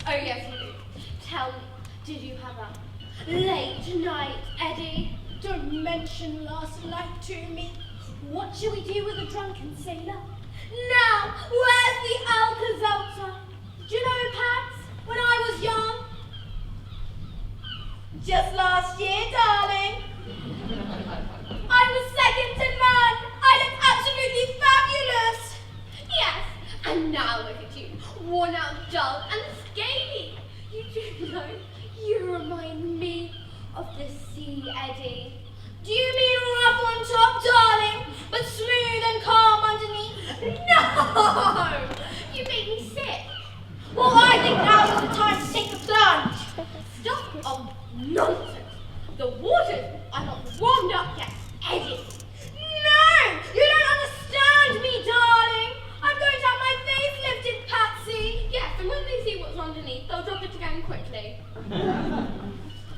Oh, yes, you do. Tell me, did you have a late night, Eddie? Don't mention last night to me. What shall we do with a drunken sailor? Now, where's the Alka-Seltzer? Do you know, Pats, when I was young? Just last year, darling. I was second to none. I looked absolutely fabulous. Yes, and now look at you, worn out, dull, and scaly. You do know, you remind me of the sea, Eddie. Do you mean rough on top, darling, but smooth and calm underneath? No! You make me sick. Well, I think now is the time to take the plunge. Stop of nonsense. The waters are not warmed up yet, Eddie. No! You don't understand me, darling. I'm going to have my face lifted, Patsy. Yes, and when they see what's underneath, they'll drop it again quickly.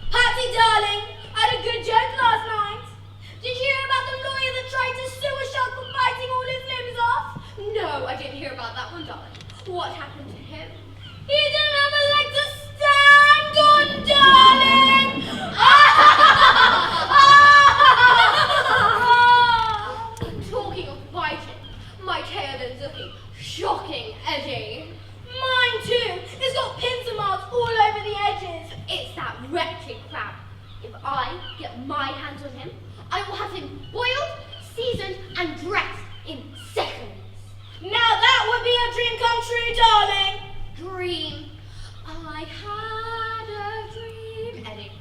Patsy, darling, I had a good joke last night. Did you hear about the lawyer that tried to sue a shark for biting all his limbs off? No, I didn't hear about that one, darling. What happened to him? He didn't have a leg to stand on, darling! Talking of biting, my tail is looking shocking, Eddie. Mine too. It's got pins and marks all over the edges. It's that wretched crab. If I get my hands on him, I will have him boiled, seasoned, and dressed in seconds. Now that would be a dream come true, darling. Dream. I had a dream, Eddie.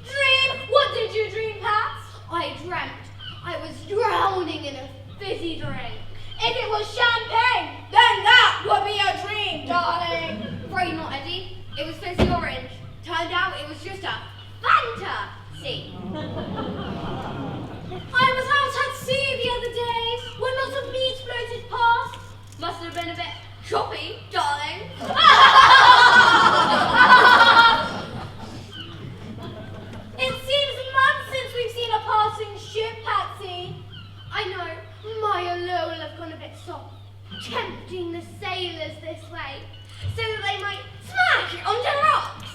Dream? What did you dream, Pats? I dreamt I was drowning in a fizzy drink. If it was champagne, then that would be a dream, darling. Afraid not, Eddie. It was fizzy orange. Turned out it was just a fantasy. I was out at sea the other day when lots of meat floated past. Must have been a bit choppy, darling. It seems months since we've seen a passing ship, Patsy. I know, my allure will have gone a bit soft, tempting the sailors this way, so that they might smash it onto rocks.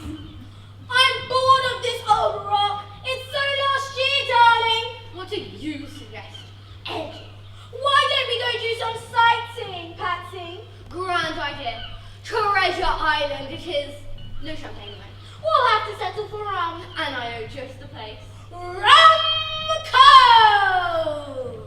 I'm bored of this old rock. It's so last year, darling. What do you suggest, Eddie? Why don't we go do some sightseeing, Patsy? Grand idea. Treasure Island it is. No champagne though. We'll have to settle for rum. And I know just the place. Rum Cove!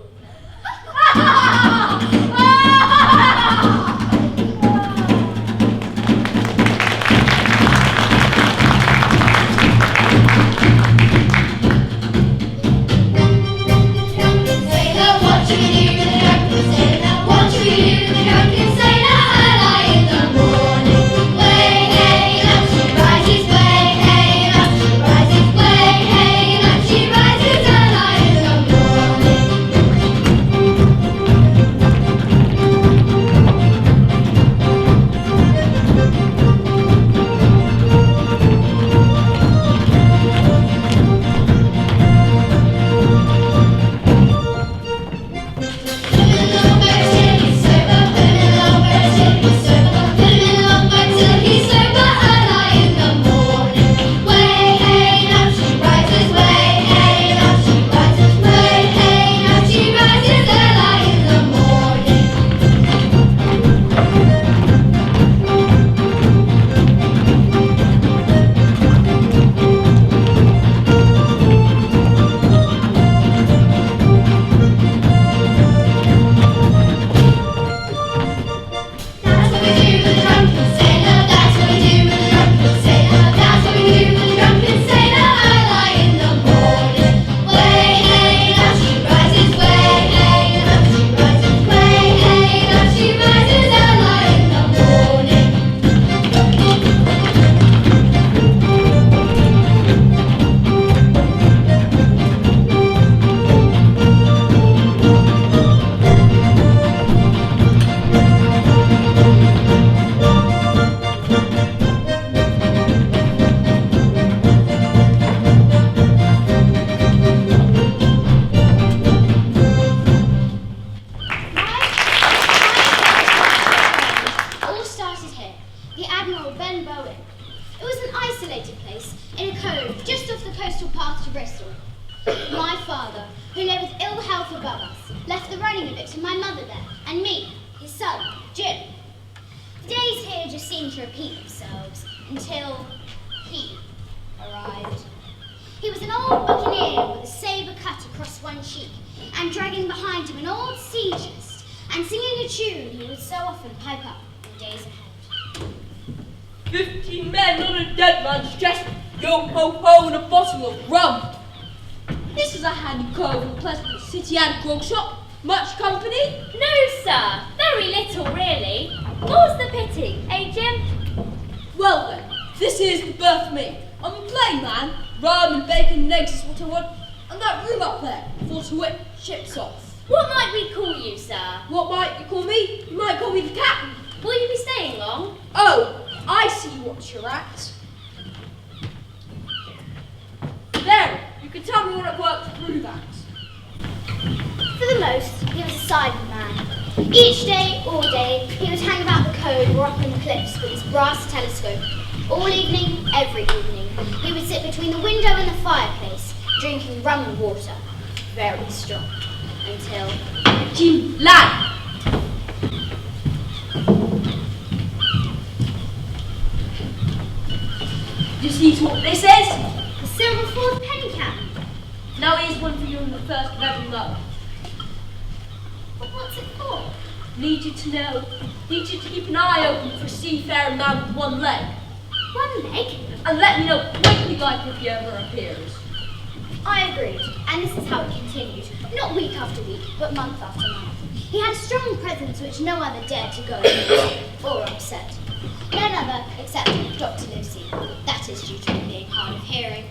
The Admiral Ben Bowen, It was an isolated place in a cove just off the coastal path to Bristol. My father, who lay with ill health above us, left the running of it to my mother there, and me, his son, Jim. The days here just seemed to repeat themselves until he arrived. He was an old buccaneer with a sabre cut across one cheek, and dragging behind him an old sea chest, and singing a tune he would so often pipe up in days ahead. 15 men on a dead man's chest, yo ho ho, and a bottle of rum. This is a handy cove and pleasant city and grog shop. Much company? No, sir. Very little, really. More's the pity, eh, Jim? Well then, this is the birth of me. I'm a plain man. Rum and bacon and eggs is what I want. And that room up there, for to whip ships off. What might we call you, sir? What might you call me? You might call me the captain. Will you be staying long? Oh, I see what you're at. There, you can tell me when I've worked through that. For the most, he was a silent man. Each day, all day, he would hang about the cove or up on the cliffs with his brass telescope. All evening, every evening, he would sit between the window and the fireplace, drinking rum and water, very strong, until... Jim, lad! You see what this is? The silver fourth penny cap. Now here's one for you on the first of every month. But what's it for? Need you to know. Need you to keep an eye open for a seafaring man with one leg. One leg? And let me know quickly like if he ever appears. I agreed, and this is how it continued. Not week after week, but month after month. He had a strong presence which no other dared to go against or upset. None other except Dr Livesey. That is due to him being hard of hearing.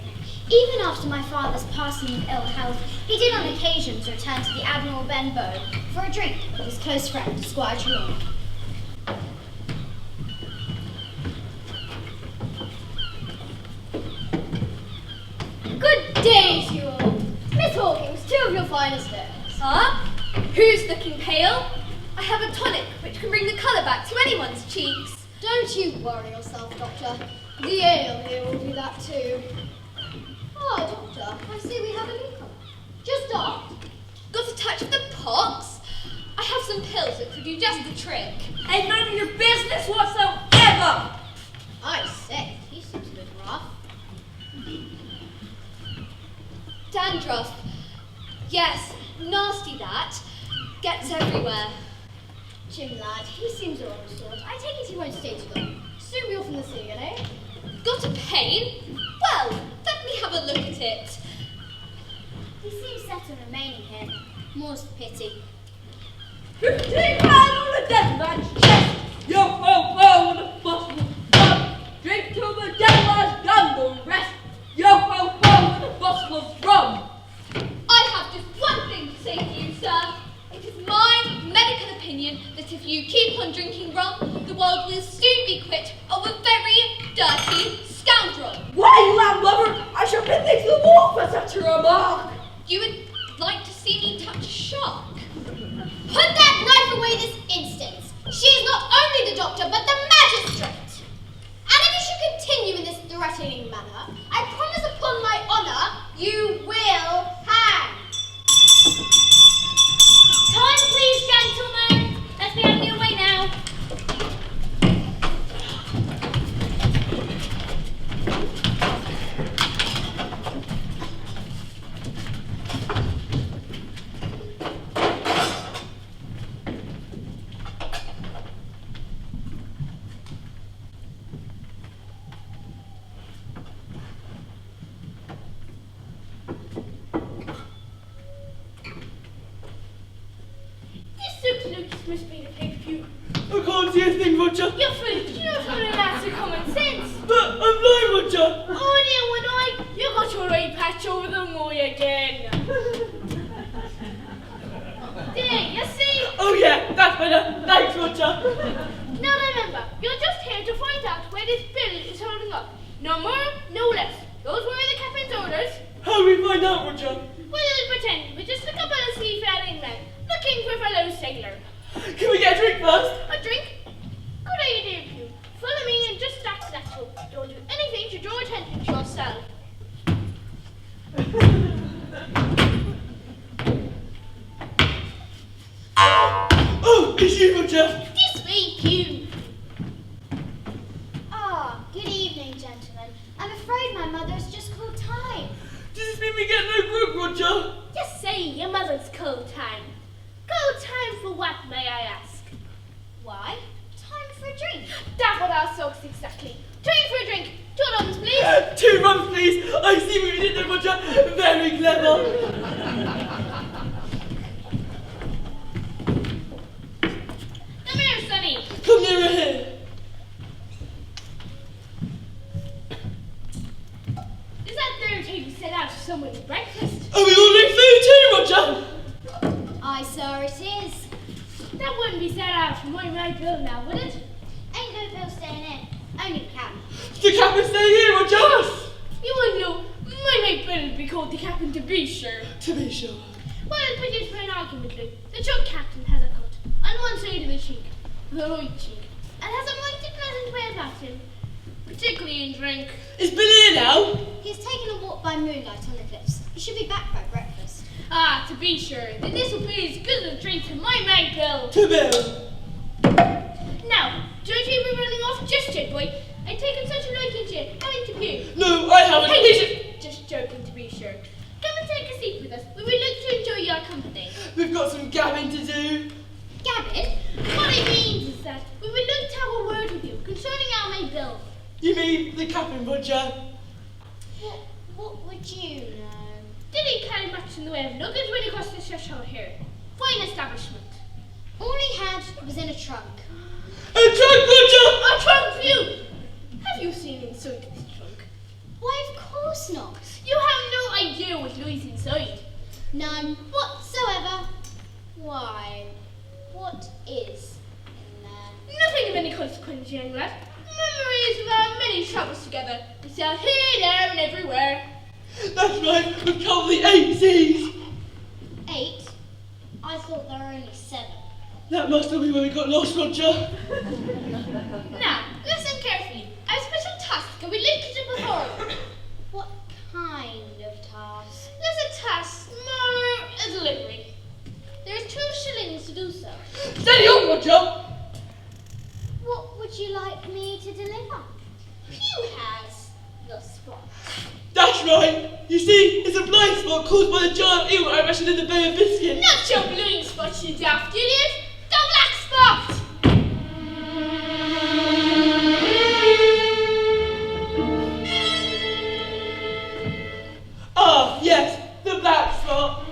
Even after my father's passing of ill health, he did on occasions return to the Admiral Benbow for a drink with his close friend, Squire Trelawney. Good day to you all. Miss Hawkins, two of your finest airs. Huh? Who's looking pale? I have a tonic which can bring the colour back to anyone's cheeks. Don't you worry yourself, Doctor. The ale here will do that too. Oh, Doctor, I see we have a newcomer. Just docked. Got a touch of the pox? I have some pills that could do just the trick. Ain't none of your business whatsoever! I say, he seems a bit rough. Dandruff. Yes, nasty that. Gets everywhere. Jim, lad, he seems a wrong sort. I take it he won't stay too long. Soon be off in the sea, eh? Got a pain? Well, let me have a look at it. He seems set on remaining here. More's the pity. 15 men on a dead man's chest! Yo ho ho, and a bottle of rum! Drink till the dead man's done the rest! Yo ho ho, and a bottle of rum! I have just one thing to say to you, sir. It is my medical opinion that if you keep on drinking rum, the world will soon be quit of a very dirty scoundrel. Why, lamb lover, I shall pin thee to the wall for such a remark! You would like to see me touch a shark? Put that knife away this instant. She is not only the doctor, but the magistrate. And if you should continue in this threatening manner, I promise upon my honour, you will hang. Time, please, gentlemen. Let's be having you away now. Must be the pay-per-view. I can't see a thing, Roger. You're foolish. You don't have an ounce of common sense. But I'm blind, Roger. Oh, dear, would I? You got your eye patch over the moor again. There, you see? Oh yeah, that's better. Thanks, Roger. Now remember, you're just here to find out where this bill is holding up. No more, no less. Those were the captain's orders. How do we find out, Roger? We'll pretend we're just a couple of seafaring men looking for a fellow sailor. Can we get a drink first? A drink? Good idea, Pew. Follow me and just act natural. Don't do anything Good evening, gentlemen. I'm afraid my mother's just called time. Does this mean we get no grub, Roger? Just saying, your mother's cold time. Cold time for what, may I ask? Why? Time for a drink. That's what our socks exactly. Time for a drink. 2 rums, please. 2 rums, please. I see what you did there, Roger. Very clever. Come here, Sonny. Come nearer here. Is that third table set out for someone's breakfast? Are we ordering food too, Roger? Aye, sir, it is. That wouldn't be set out for my bill now, would it? Ain't no bill staying in. Only the captain. The captain stay here, Roger. You wouldn't know. My mate Bill would be called the captain to be sure. To be sure. Well, put it for an argument, Luke. The jug captain has a cut on one side of the cheek, the right cheek, and has a mighty pleasant way about him, particularly in drink. Is Bill here now? He's taken a walk by moonlight on the cliffs. He should be back by breakfast. Ah, to be sure, then this will be as good a drink to my mate Bill. To Bill. Now, don't you be running off just yet, boy. I've taken such a liking to you, haven't to you? No, I haven't. Hey, just joking to be sure. Come and take a seat with us. We would like to enjoy your company. We've got some gabbing to do. Gabbin? What it means is that we would like to have a word with you concerning our mate Bill. You mean the captain, Roger? What would you know? Did he carry much in the way of luggage when he crossed the threshold here? Fine establishment. All he had was in a trunk. A trunk, Roger! A trunk for you! Have you seen inside this trunk? Why, of course not. You have no idea what lies inside. None whatsoever. Why, what is in there? Nothing of any consequence, young lad. Memories of our many travels together. It's out here, there, and everywhere. That's right, we've traveled the 8 seas. 8? I thought there were only 7. That must have been when we got lost, Roger. Now, listen carefully. I have a special task, and we like to perform. What kind of task? Less a task, more a delivery. There's 2 shillings to do so. Steady on, Roger! What would you like me to deliver? Pew has the spot. That's right. You see, it's a blind spot caused by the giant eel I mentioned in the Bay of Biscuit. Not your blind spot, you daft idiot. The black spot. Ah, yes, the black spot.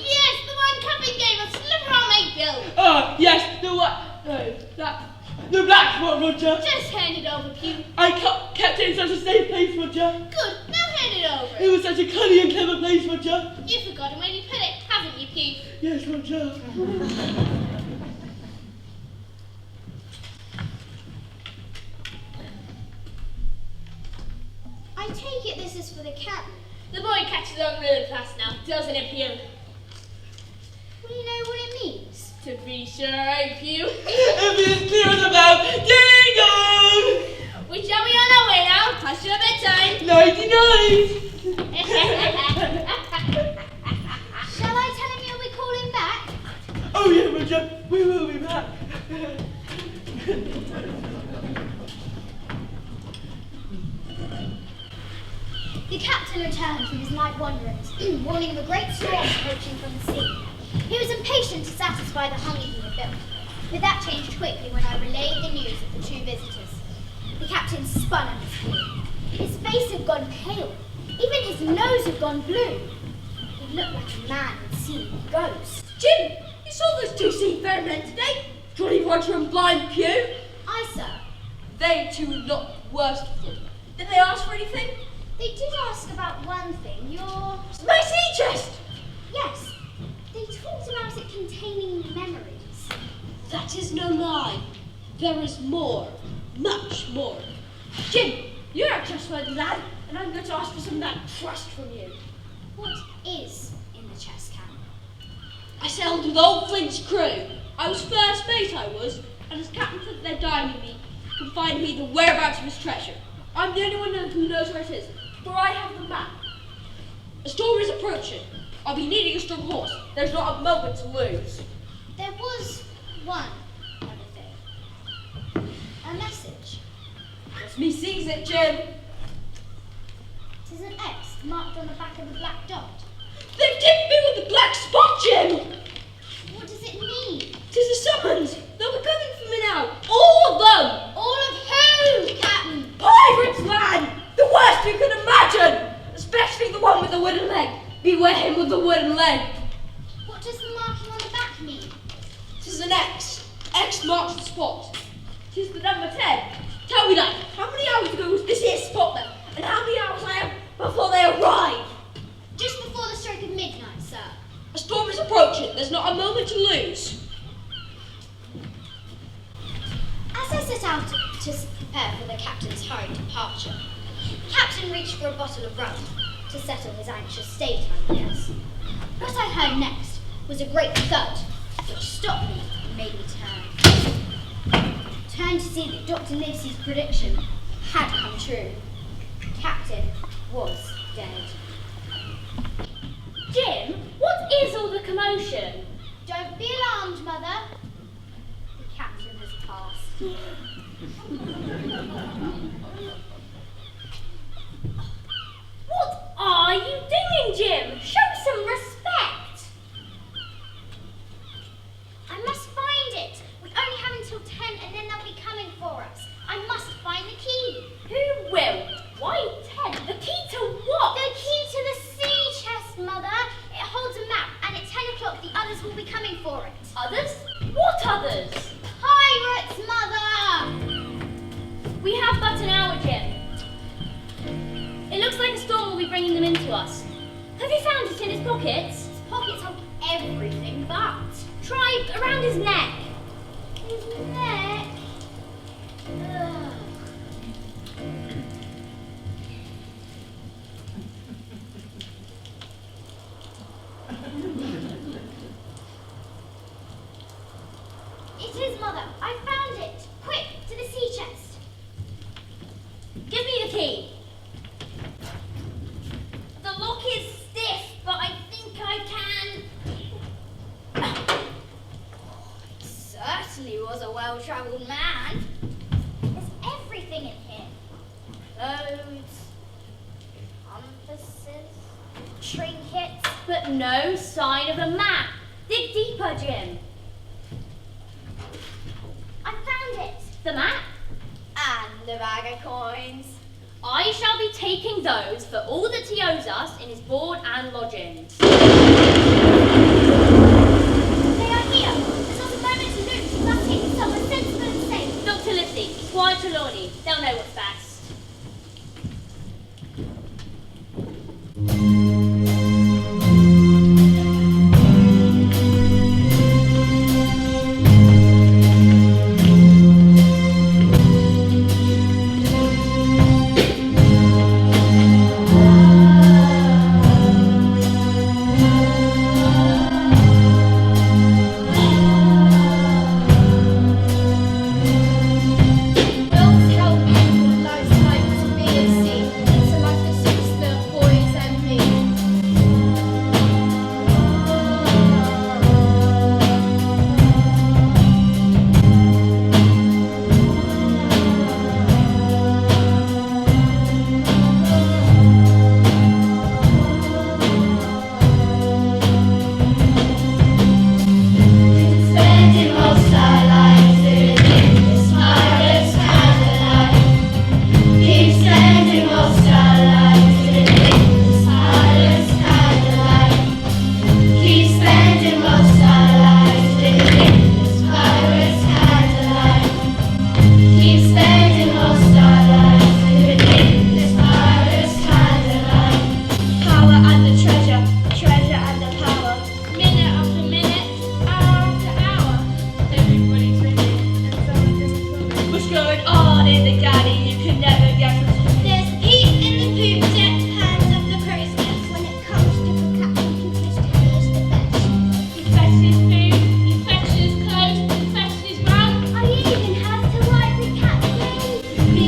Yes, the one Captain gave us. Deliver our mate Bill. Ah, yes, the what? No, the black spot, Roger. Just hand it over, Pew. I kept it in such a safe place, Roger. Good, now hand it over. It was such a cunning and clever place, Roger. You've forgotten where you put it, haven't you, Pew? Yes, Roger. I take it this is for the captain. The boy catches on really fast now, doesn't it, Pew? Will you know what it means? To be sure, Pew. If it's clear as a bell, ding dong! We shall be on our way now, past your bedtime. 99! Shall I tell him you'll be calling back? Oh yeah, Roger, we will be back. The captain returned from his night wanderings, warning of a great storm approaching from the sea. He was impatient to satisfy the hunger he had built, but that changed quickly when I relayed the news of the 2 visitors. The captain spun on his heel. His face had gone pale. Even his nose had gone blue. He looked like a man who'd seen a ghost. Jim, you saw those 2 seafaring men today? Jolly Roger and Blind Pew? Aye, sir. They 2 looked worse of them. Did they ask for anything? They did ask about one thing, your... My sea chest! Yes, they talked about it containing memories. That is no lie. There is more. Much more. Jim, you're a trustworthy lad, and I'm going to ask for some of that trust from you. What is in the chest, Captain? I sailed with old Flint's crew. I was first mate, I was, and as captain said they're dining me, can find me the whereabouts of his treasure. I'm the only one who knows where it is, for I have the map. A storm is approaching. I'll be needing a strong horse. There's not a moment to lose. There was one other thing. A message. Let me seize it, Jim. 'Tis an X marked on the back of a black dot. They've tipped me with the black spot, Jim. What does it mean? 'Tis a summons. They'll be coming for me now. All of them. All of who, Captain? Pirates, man! The worst you can imagine! Especially the one with the wooden leg. Beware him with the wooden leg. What does the marking on the back mean? 'Tis an X. X marks the spot. 'Tis the number 10. Tell me that. How many hours ago was this here spot then? And how many hours I have before they arrive? Just before the stroke of midnight, sir. A storm is approaching. There's not a moment to lose. As I set out to prepare for the captain's hurried departure, the captain reached for a bottle of rum to settle his anxious state, I guess. What I heard next was a great thud, which stopped me and made me turn to see that Dr. Livesey's prediction had come true. The captain was dead. Jim, what is all the commotion? Don't be alarmed, Mother. The captain has passed. What are you doing, Jim? Show some respect. I must find it. We only have until 10 and then they'll be coming for us. I must find the key. Who will? Why 10? The key to what? The key to the sea chest, Mother. It holds a map and at 10 o'clock the others will be coming for it. Others? What others? Pirates, Mother! We have but an hour, Jim. It looks like a storm will be bringing them into us. Have you found it in his pockets? His pockets hold everything but Try around his neck. his neck. Ugh. It is, Mother. I found it. Quick, to the sea chest. Give me the key. The lock is stiff, but I think I can. Certainly was a well-travelled man. There's everything in here. Clothes, compasses, trinkets. But no sign of a map. Dig deeper, Jim. I found it. The map? And a bag of coins. I shall be taking those for all that he owes us in his board and lodgings. They are here. There's not a moment to lose. We must take them somewhere sensible and safe. Dr. Livesey, Squire Trelawney, they'll know what's best.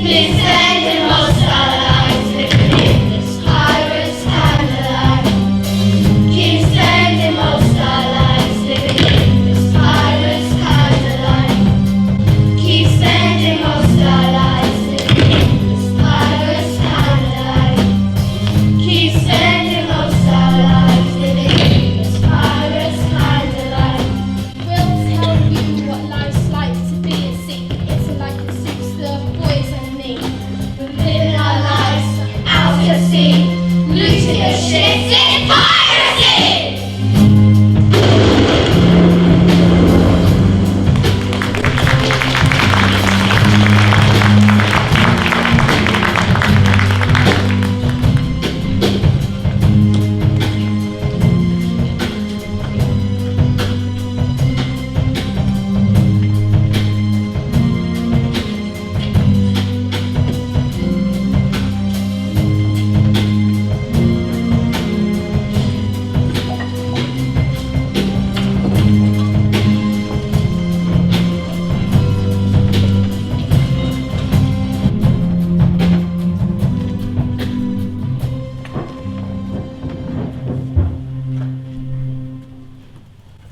Been spending most our lives living in this pirate's candlelight. spending most our lives living as pirates kind of life. We'll tell you what life's like to be at sea. It's a life that suits the boys and me. We're living our lives out at sea, looting the ships in piracy!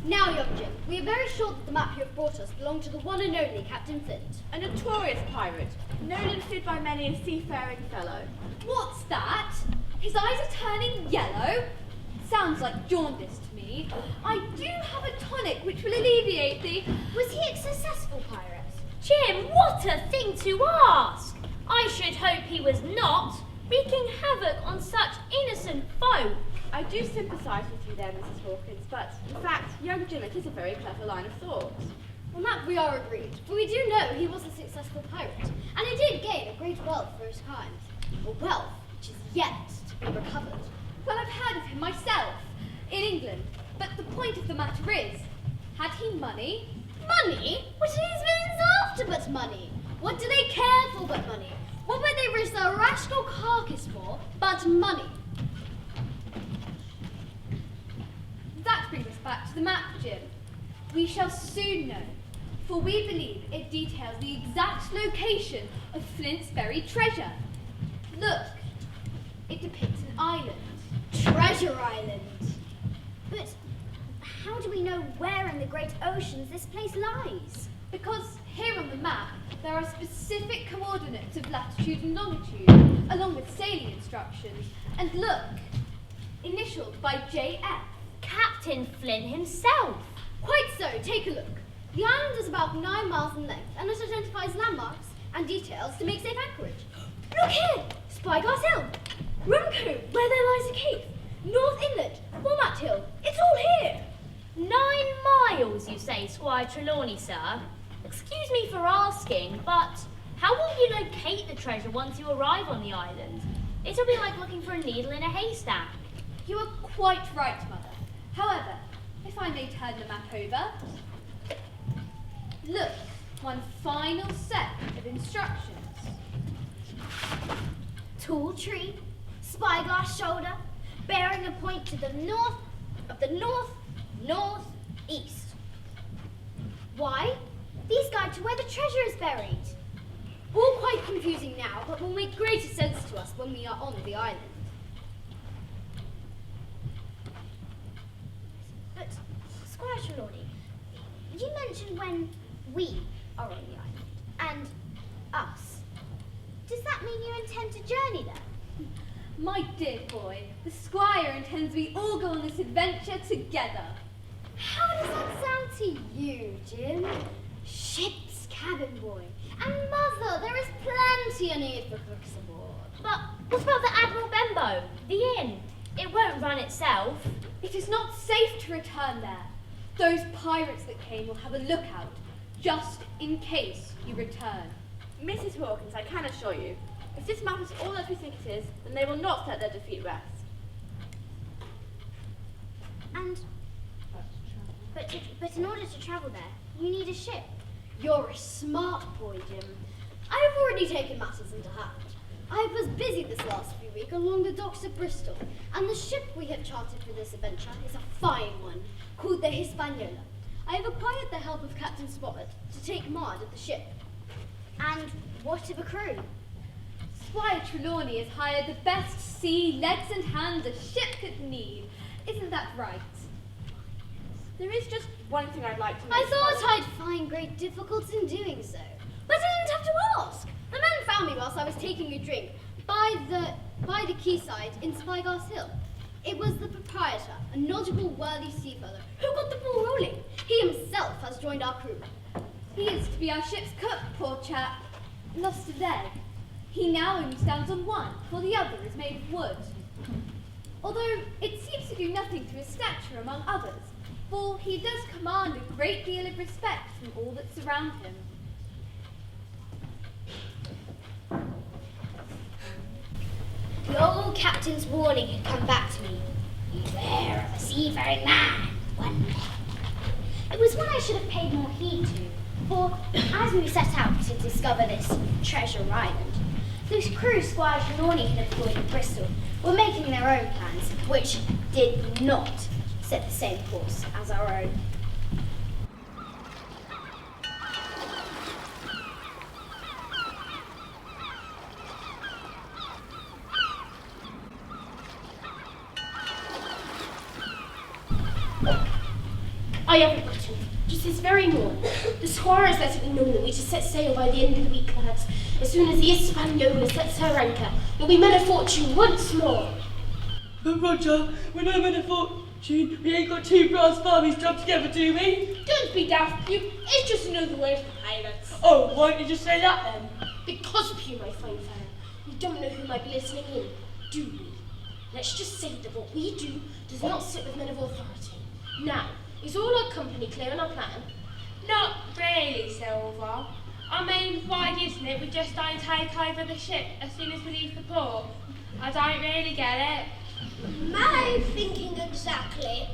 Now, young Jim, we are very sure that the map you have brought us belonged to the one and only Captain Flint. A notorious pirate, known and feared by many a seafaring fellow. What's that? His eyes are turning yellow? Sounds like jaundice to me. I do have a tonic which will alleviate the... Was he a successful pirate? Jim, what a thing to ask! I should hope he was not, wreaking havoc on such innocent folk. I do sympathise with you there, Mrs. Hawkins, but in fact, young Jim, it is a very clever line of thought. On that we are agreed, for we do know he was a successful pirate, and he did gain a great wealth for his kind. A wealth which is yet to be recovered. Well, I've heard of him myself, in England, but the point of the matter is, had he money? Money? What are these villains after but money? What do they care for but money? What would they risk their rascal carcass for but money? That brings us back to the map, Jim. We shall soon know, for we believe it details the exact location of Flint's buried treasure. Look, it depicts an island. Treasure Island. But how do we know where in the great oceans this place lies? Because here on the map, there are specific coordinates of latitude and longitude, along with sailing instructions. And look, initialed by JF. Captain Flint himself. Quite so, take a look. The island is about 9 miles in length, and it identifies landmarks and details to make safe anchorage. Look here! Spyglass Hill, Rumco, where there lies a cape, North Inlet, Walnut Hill. It's all here! 9 miles, you say, Squire Trelawney, sir? Excuse me for asking, but how will you locate the treasure once you arrive on the island? It'll be like looking for a needle in a haystack. You are quite right, Mother. However, if I may turn the map over, look, one final set of instructions. Tall tree, spyglass shoulder, bearing a point to the north of the northeast. Why? These guide to where the treasure is buried. All quite confusing now, but will make greater sense to us when we are on the island. But, Squire Trelawney, you mentioned when we are on the island, and us. Does that mean you intend to journey there? My dear boy, the Squire intends we all go on this adventure together. How does that sound to you, Jim? Ship's cabin boy. And Mother, there is plenty of need for cooks aboard. But what about the Admiral Benbow, the inn? It won't run itself. It is not safe to return there. Those pirates that came will have a lookout, just in case you return. Mrs. Hawkins, I can assure you, if this map is all that we think it is, then they will not let their defeat rest. And, but in order to travel there, you need a ship. You're a smart boy, Jim. I have already taken matters into hand. I was busy this last few weeks along the docks of Bristol, and the ship we have chartered for this adventure is a fine one, called the Hispaniola. I have acquired the help of Captain Smollett to take command of the ship. And what of a crew? Squire Trelawney has hired the best sea legs and hands a ship could need. Isn't that right? There is just one thing I'd like to I mention. thought I'd find great difficulty in doing so, but I didn't have to ask. The man found me whilst I was taking a drink by the by the quayside in Spyglass Hill. It was the proprietor, a nautical worthy seafarer, who got the ball rolling. He himself has joined our crew. He is to be our ship's cook, poor chap. Lost today. He now only stands on one, while the other is made of wood. Although it seems to do nothing to his stature among others, for he does command a great deal of respect from all that surround him. The old captain's warning had come back to me. Beware of a seafaring man, one day. It was one I should have paid more heed to, for as we set out to discover this treasure island, the crew Squire Trelawney had employed in Bristol were making their own plans, which did not set the same course as our own. I haven't written. Just this very morning, the Squire has let it be known that we to set sail by the end of the week, lads. As soon as the Hispaniola sets her anchor, we'll be men of fortune once more. But Roger, we're no men of fortune. We ain't got two brass farmies job together, do we? Don't be daft, you. It's just another word for pirates. Oh, why don't you just say that then? Because of you, my fine fellow. We don't know who might be listening in, do we? Let's just say that what we do does not sit with men of authority. Now, is all our company clear on our plan? Not really, Silver. I mean, why isn't it we just don't take over the ship as soon as we leave the port? I don't really get it. My thinking exactly.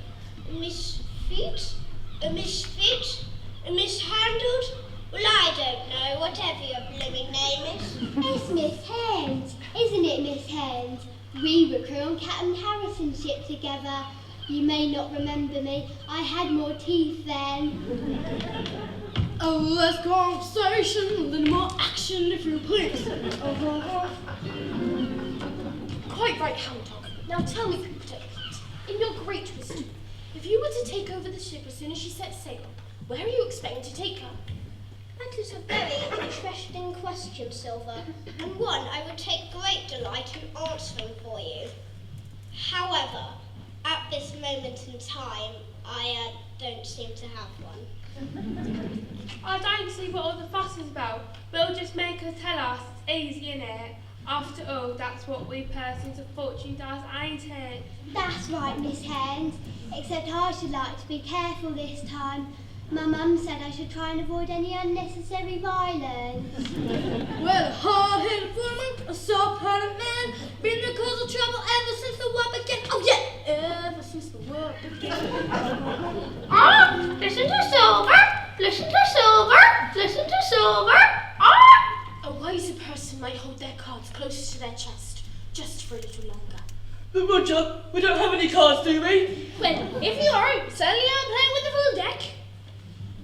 Misfit? A misfit? A mishandled? Well, I don't know, whatever your blooming name is. It's Miss Haynes, isn't it, Miss Haynes? We were crew on Captain Harrison's ship together. You may not remember me. I had more teeth then. Oh, less conversation, a little more action if you please. Quite right, Hound Dog. Now tell me, Peter, in your great wisdom, if you were to take over the ship as soon as she sets sail, where are you expecting to take her? That is a very interesting question, Silver, and one I would take great delight in answering for you. However, at this moment in time, I don't seem to have one. I don't see what all the fuss is about. We'll just make her tell us. It's easy, innit? After all, that's what we persons of fortune does, ain't it? That's right, Miss Haynes, except I should like to be careful this time. My mum said I should try and avoid any unnecessary violence. Well, a hard-headed woman, a soft-hearted man, been the cause of trouble ever since the war began. Oh yeah, ever since the war began. Ah! Listen to Silver! Listen to Silver! Listen to Silver! Ah! A wiser person might hold their cards closer to their chest, just for a little longer. But Roger, we don't have any cards, do we? Well, if you are, certainly I'm playing with the full deck.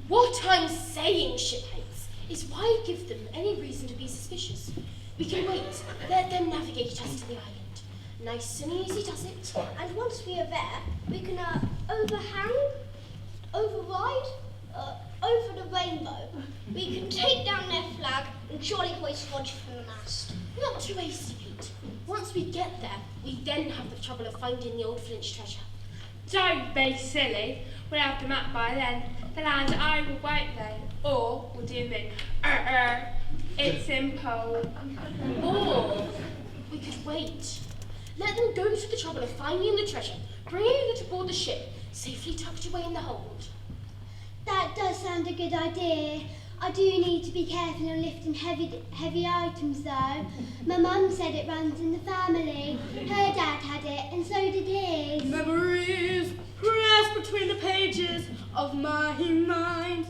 What I'm saying, shipmates, is why give them any reason to be suspicious? We can wait, let them navigate us to the island. Nice and easy does it. And once we are there, we can override, over the rainbow. We can take down their flag and jolly hoist Roger from the mast. Not too hasty, Pete. Once we get there, we then have the trouble of finding the old Flint's treasure. Don't be silly. We'll have the map by then. The land I will wait then. Or we'll do the It's simple. Or we could wait. Let them go to the trouble of finding the treasure, bringing it aboard the ship, safely tucked away in the hold. That does sound a good idea. I do need to be careful on lifting heavy items though. My mum said it runs in the family. Her dad had it and so did his. Memories pressed between the pages of my mind.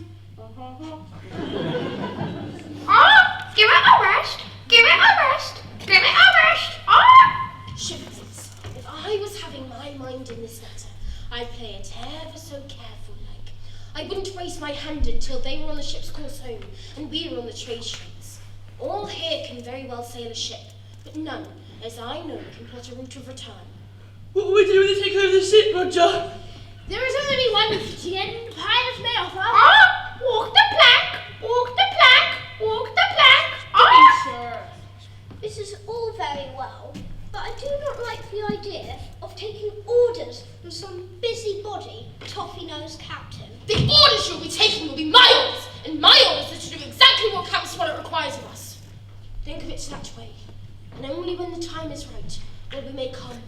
Ah! Give it a rest! Give it a rest! Give it a rest! Ah! Shipmates, if I was having my mind in this matter, I'd play it ever so careful like. I wouldn't raise my hand until they were on the ship's course home and we were on the trade streets. All here can very well sail a ship, but none, as I know, can plot a route of return. What will we do when they take over the ship, Roger? There is only one fitting end pilot may offer. Ah! Walk the plank! Walk the plank! Walk the plank! Ah! This is all very well, but I do not like the idea of taking orders from some busybody, toffee-nosed captain. The orders you'll be taking will be my orders, and my orders are to do exactly what Captain Smollett requires of us. Think of it that way, and only when the time is right will we make our move.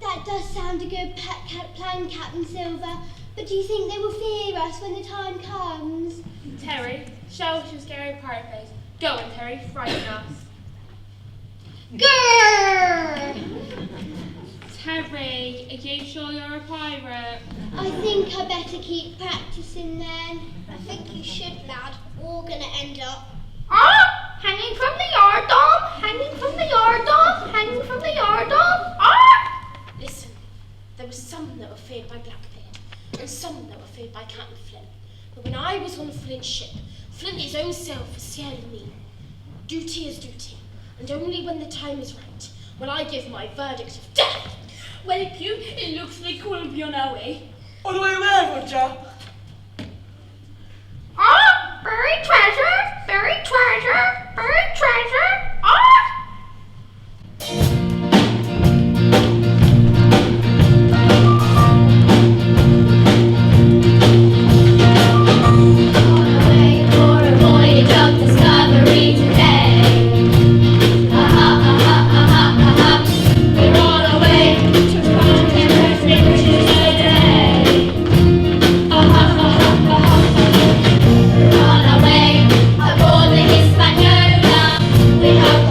That does sound a good plan, Captain Silver, but do you think they will fear us when the time comes? Terry, show us your scary pirate face. Go on, Terry, frighten us. Grrr! Terry, are you sure you're a pirate? I think I better keep practicing then. I think you should, lad. We're all gonna end up. Ah! Hanging from the yardarm! Hanging from the yardarm! Hanging from the yardarm! Ah! Listen, there were some that were feared by Blackbeard, and some that were feared by Captain Flint. But when I was on Flint's ship, Flint his own self was sailing me. Duty is duty, and only when the time is right will I give my verdict of death. Well, Q, it looks like we'll be on our way. On the way where, Roger? Ah! Buried treasure! Buried treasure! Buried treasure! Ah! Aboard the Hispaniola, we have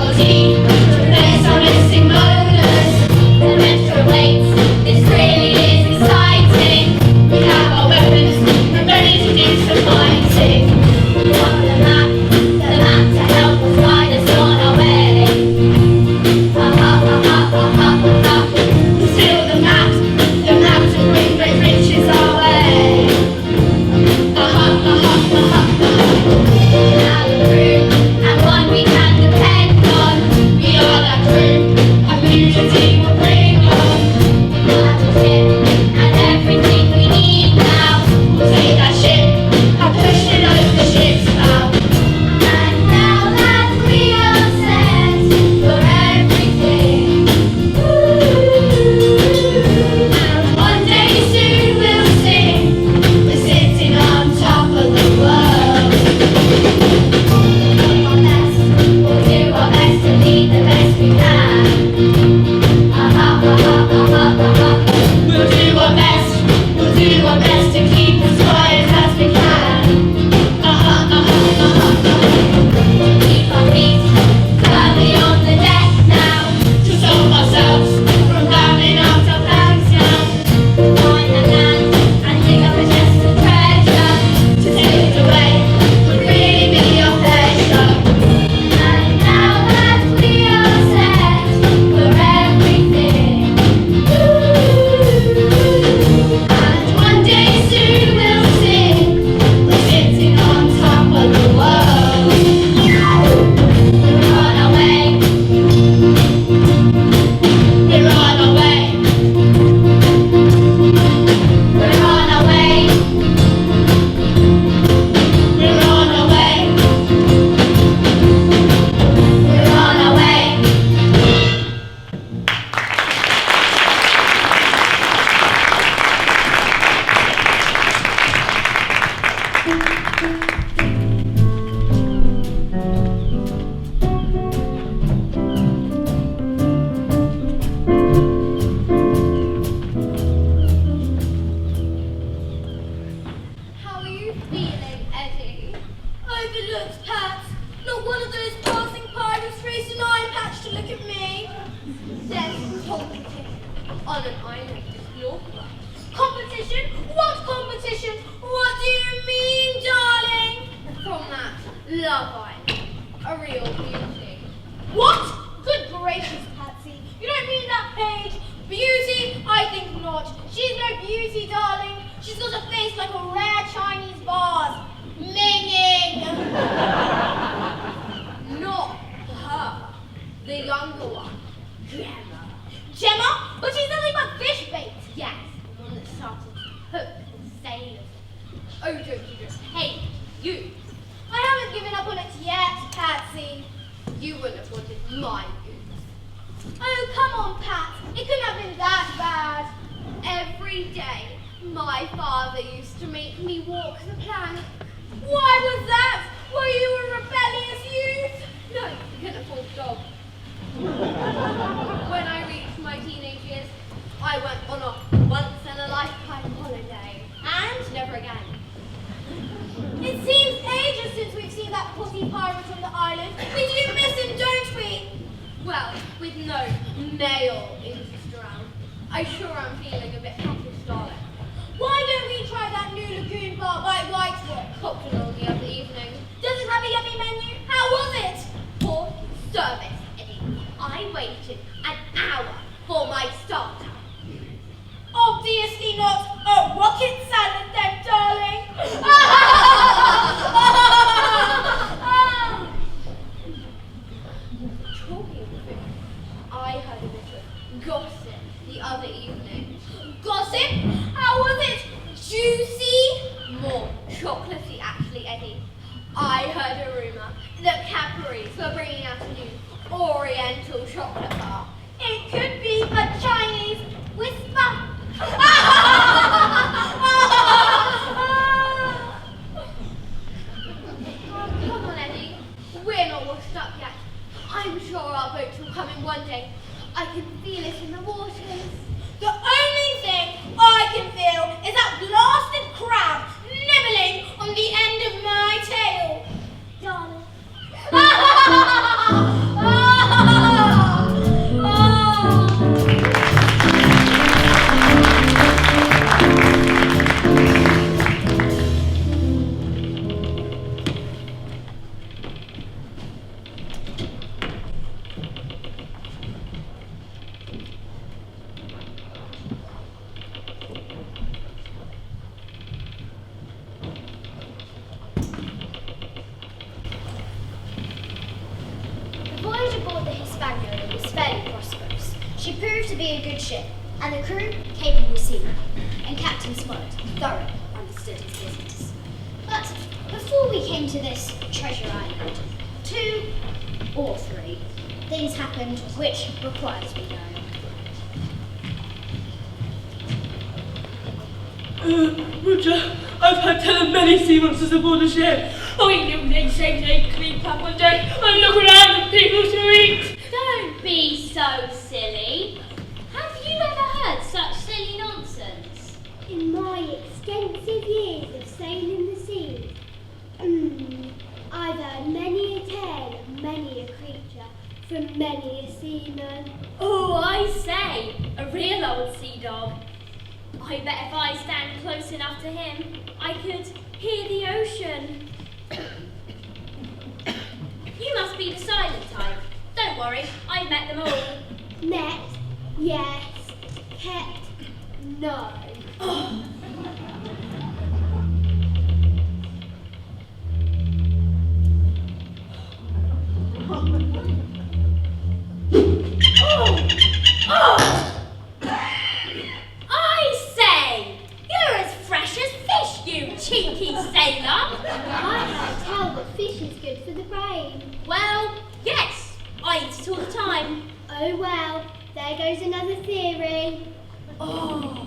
on an island is lawful. Competition? What competition? What do you mean, darling? From that Love Island, a real beauty. What? Good gracious, Patsy. You don't mean that page? Beauty? I think not. She's no beauty, darling. She's got a face like a rare Chinese vase. Minging! Not her. The younger one. Gemma. Gemma? But she's nothing but fish bait. Yes, the one that started hook and sailors. Oh, jokey. Hey, you. I haven't given up on it yet, Patsy. You wouldn't have wanted my goose. Oh, on, Pat. It couldn't have been that bad. Every day, my father used to make me walk the plank. Why was that? Were you a rebellious youth? No, you couldn't afford a dog. When I reached my teenage years, I went on a once-in-a-lifetime holiday. And never again. It seems ages since we've seen that pussy pirate on the island. We do miss him, don't we? Well, with no male interest around, I sure am feeling a bit helpless, darling. Why don't we try that new lagoon bar by Whitewood? Popped along the other evening. Does it have a yummy menu? How was it? Poor service, Eddie. I waited an hour for my starter. Obviously not a rocket salad then, darling. Talking of food, I heard a bit of gossip the other evening. Gossip? How was it? Juicy? More chocolatey, actually, Eddie. I heard a rumour that Cadbury's were bringing out a new Oriental chocolate bar. It could be a Chinese whisper. Oh, come on, Eddie. We're not washed up yet. I'm sure our boat will come in one day. I can feel it in the waters. The only thing I can feel is that blasted crab nibbling on the end of my tail. Darling. The voyage aboard the Hispaniola was fairly prosperous. She proved to be a good ship, and the crew capable seamen, and Captain Smollett thoroughly understood his business. But before we came to this treasure island, 2 or 3 things happened which require to be known. Roger, I've had tell of many sea monsters aboard the ship. I knew they say they creep up on deck and look around for people to eat. Don't be so silly. Have you ever heard such silly nonsense? In my extensive years of sailing the sea, I've heard many a tale of many a creature from many a seaman. Oh, I say, a real old sea dog. I bet if I stand close enough to him, I could hear the ocean. You must be the silent type. Don't worry, I've met them all. Met, yes. Kept, no. Oh. I say, you're as fresh as fish, you cheeky sailor. I can't tell that fish is good for the brain. Well, yes, I eat it all the time. Oh well, there goes another theory. Oh.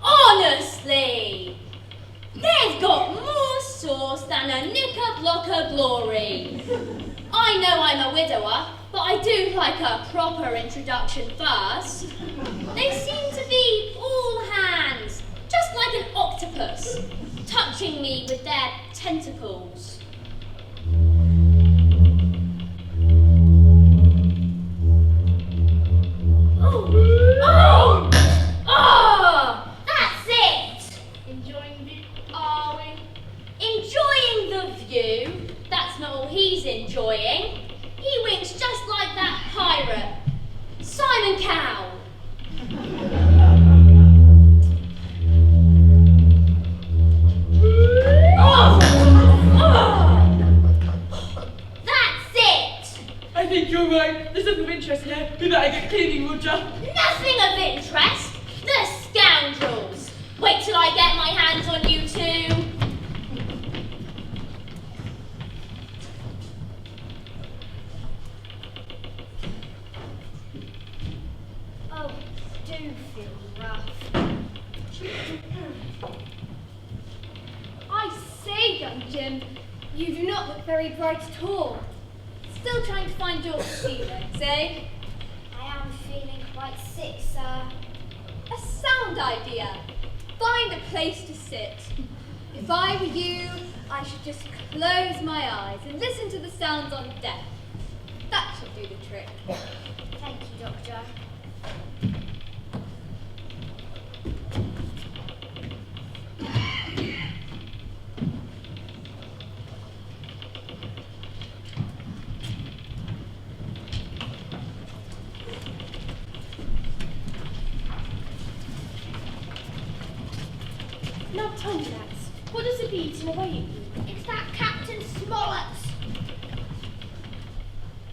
Honestly, they've got more sauce than a knicker-blocker glory. I know I'm a widower, but I do like a proper introduction first. They seem to be all hands, just like an octopus, touching me with their tentacles. Oh! That's it! Enjoying the are we? Enjoying the view? That's not all he's enjoying. He winks just like that pirate, Simon Cowell. That's it! I think you're right. There's nothing of interest here. We better get cleaning, Roger. Nothing of interest? The scoundrels! Wait till I get my hands on you two. You do not look very bright at all. Still trying to find your sea legs, eh? I am feeling quite sick, sir. A sound idea. Find a place to sit. If I were you, I should just close my eyes and listen to the sounds on deck. That should do the trick. Thank you, Doctor. Now tell me, lads, what does it be eating away at you? It's that Captain Smollett.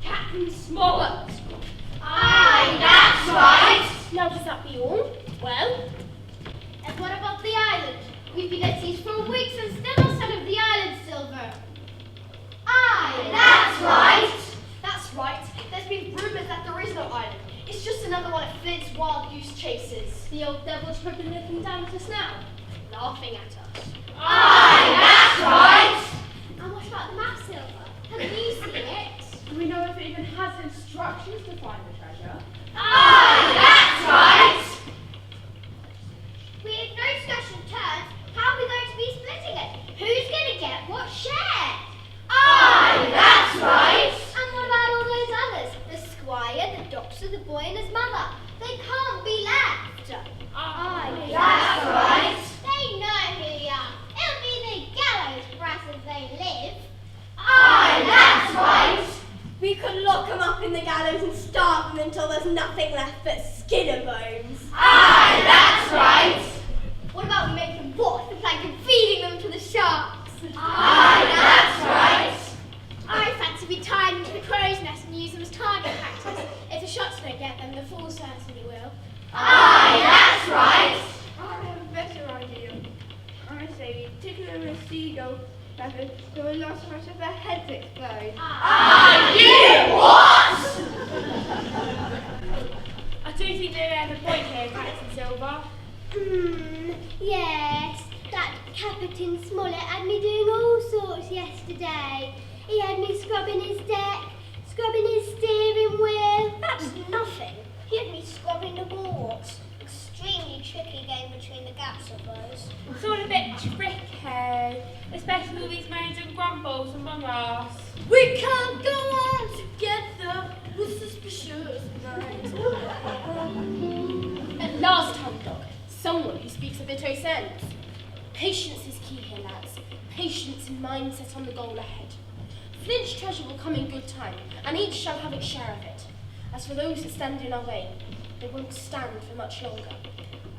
Captain Smollett! Aye, that's right. Now does that be all? Well, and what about the island? We've been at sea for weeks and still not son of the island silver. Aye, that's right. That's right. There's been rumours that there is no island. It's just another one of Flint's wild goose chases. The old devil's probably looking down at us now. Laughing at us. Aye, that's right. And what about the map, Silver? Have you seen it? Do we know if it even has instructions to find the treasure? Aye, that's right. We have no discussion terms. How are we going to be splitting it? Who's going to get what share? Aye, that's right. And what about all those others? The squire, the doctor, the boy and his mother. They can't be left. Aye, that's right. They know who you are. It'll be the gallows for us if they live. Aye, that's right. We could lock them up in the gallows and starve them until there's nothing left but skin and bones. Aye, that's right. What about we make them walk the plank and feeding them to the sharks? Aye, that's right. I fancy we tie them to the crow's nest and use them as target practice. If the shots don't get them, the fools certainly will. Aye, that's right. I have a better idea. I say we tickle them with seagull feathers so a lot much of their heads explode. Aye, you what? I do think they have a point here, Captain Silver. Yes. That Captain Smollett had me doing all sorts yesterday. He had me scrubbing his deck, scrubbing his steering wheel. That's nothing. He had me scrubbing the boards. Extremely tricky game between the gaps of those. It's all a bit tricky, especially all these moans and grumbles among us. We can't go on together with suspicious minds. At last time, Doc, someone who speaks a bit of sense. Patience is key here, lads. Patience and mindset on the goal ahead. Flint's treasure will come in good time, and each shall have its share of it. As for those that stand in our way, they won't stand for much longer,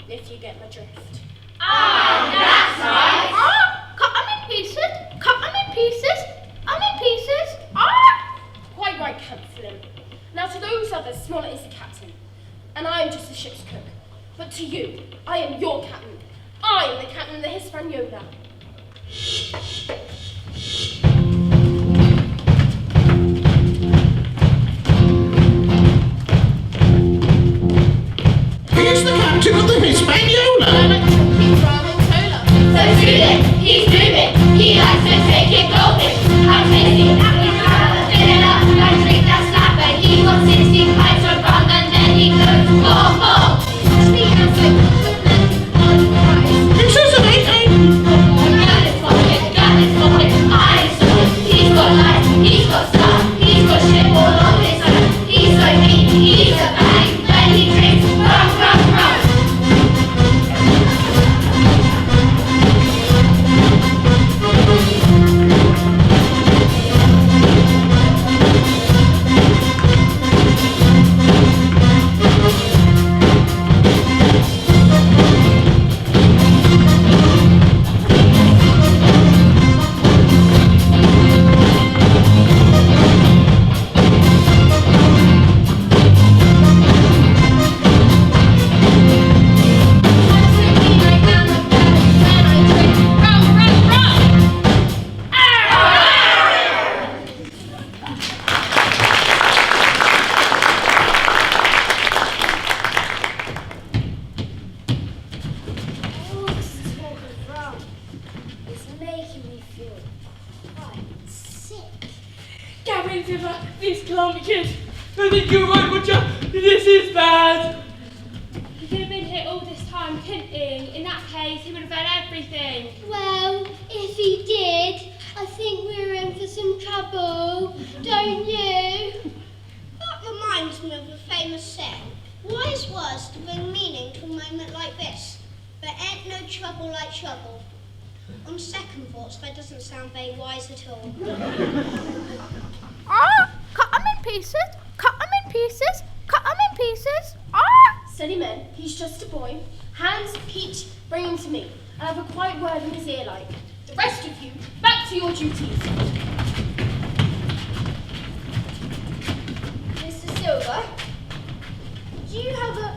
if you get my drift. Aye, that's right. Cut them in pieces, cut them in pieces, I'm in pieces. Ah! Quite right, Camp Flint. Now to those others, Smollett is the captain, and I am just the ship's cook. But to you, I am your captain. I am the captain of the Hispaniola. He's the captain of the Hispaniola. So soothing, he's moving, he likes to take it golden. How tasty, happy, proud, vanilla, I drink that snapper. He wants 16 pints of rum and then he goes, more, more. The answer, on price. He says it ain't. Gun his pocket, eyes on it. He's got life, he's got stuff, he's got shit all on his own. He's so mean, he's a bang, when he drinks, rum, rum, rum. Christopher, this can't be good. I think you're right, Roger. This is bad. He could have been here all this time, couldn't he? In that case, he would have had everything. Well, if he did, I think we're in for some trouble, don't you? That reminds me of a famous saying. Wise words to bring meaning to a moment like this. There ain't no trouble like trouble. On second thoughts, that doesn't sound very wise at all. Cut 'em in pieces, cut 'em in pieces, cut 'em in pieces. Steady men, he's just a boy. Hans, Pete, bring him to me. I'll have a quiet word in his ear like. The rest of you, back to your duties. Mr. Silver, do you have a...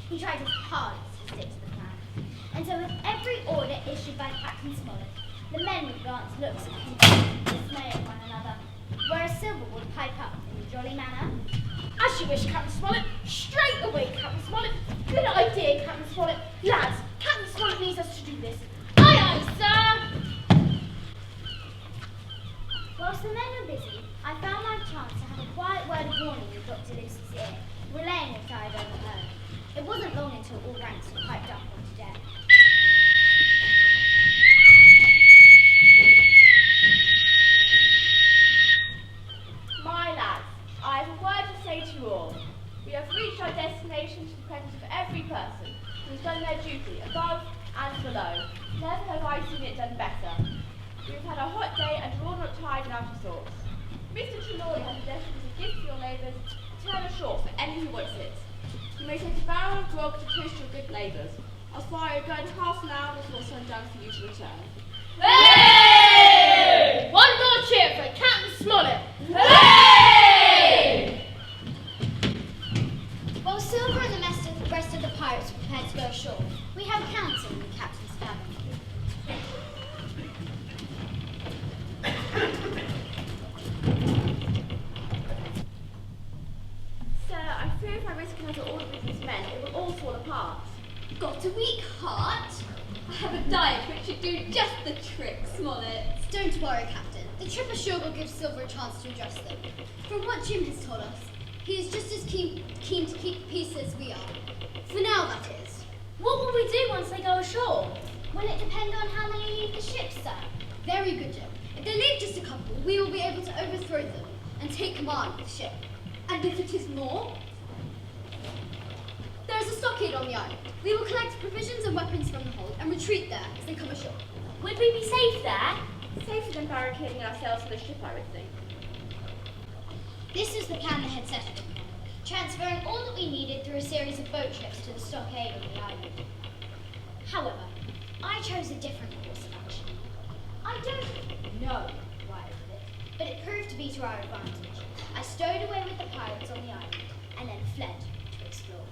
He tried his hardest to stick to the plan. And so with every order issued by Captain Smollett, the men would glance looks of dismay at one another, whereas Silver would pipe up in a jolly manner. As you wish, Captain Smollett. Straight away, Captain Smollett. Good idea, Captain Smollett. Lads, Captain Smollett needs us to do this. Aye, aye, sir. Whilst the men were busy, I found my chance to have a quiet word of warning in Dr Livesey's ear, relaying what I had overheard. It wasn't long until all ranks were piped up onto deck. My lads, I have a word to say to you all. We have reached our destination to the presence of every person who has done their duty above and below. Never have I seen it done better. We have had a hot day and are all tied and out of sorts. Mr. Trelawney has suggested as a gift for your labours to turn ashore for any who wants it. You may take a barrel of grog to toast your good labours. I'll fire a gun half an hour before sundown for you to return. Hey! One more cheer for Captain Smollett. Hey! While Silver and the rest of the pirates are prepared to go ashore, we have council in the captain's cabin. Sir, I fear if I risk another order with these men, it will all fall apart. Got a weak heart? I have a diet which should do just the trick, Smollett. Don't worry, Captain. The trip ashore will give Silver a chance to address them. From what Jim has told us, he is just as keen to keep peace as we are. For now, that is. What will we do once they go ashore? Will it depend on how many leave the ship, sir? Very good, Jim. If they leave just a couple, we will be able to overthrow them and take command of the ship. And if it is more? There is a stockade on the island. We will collect provisions and weapons from the hold and retreat there as they come ashore. Would we be safe there? Safer than barricading ourselves in the ship, I would think. This is the plan the head settled upon, transferring all that we needed through a series of boat trips to the stockade on the island. However, I chose a different course of action. I don't know why I did it, but it proved to be to our advantage. I stowed away with the pirates on the island and then fled to explore.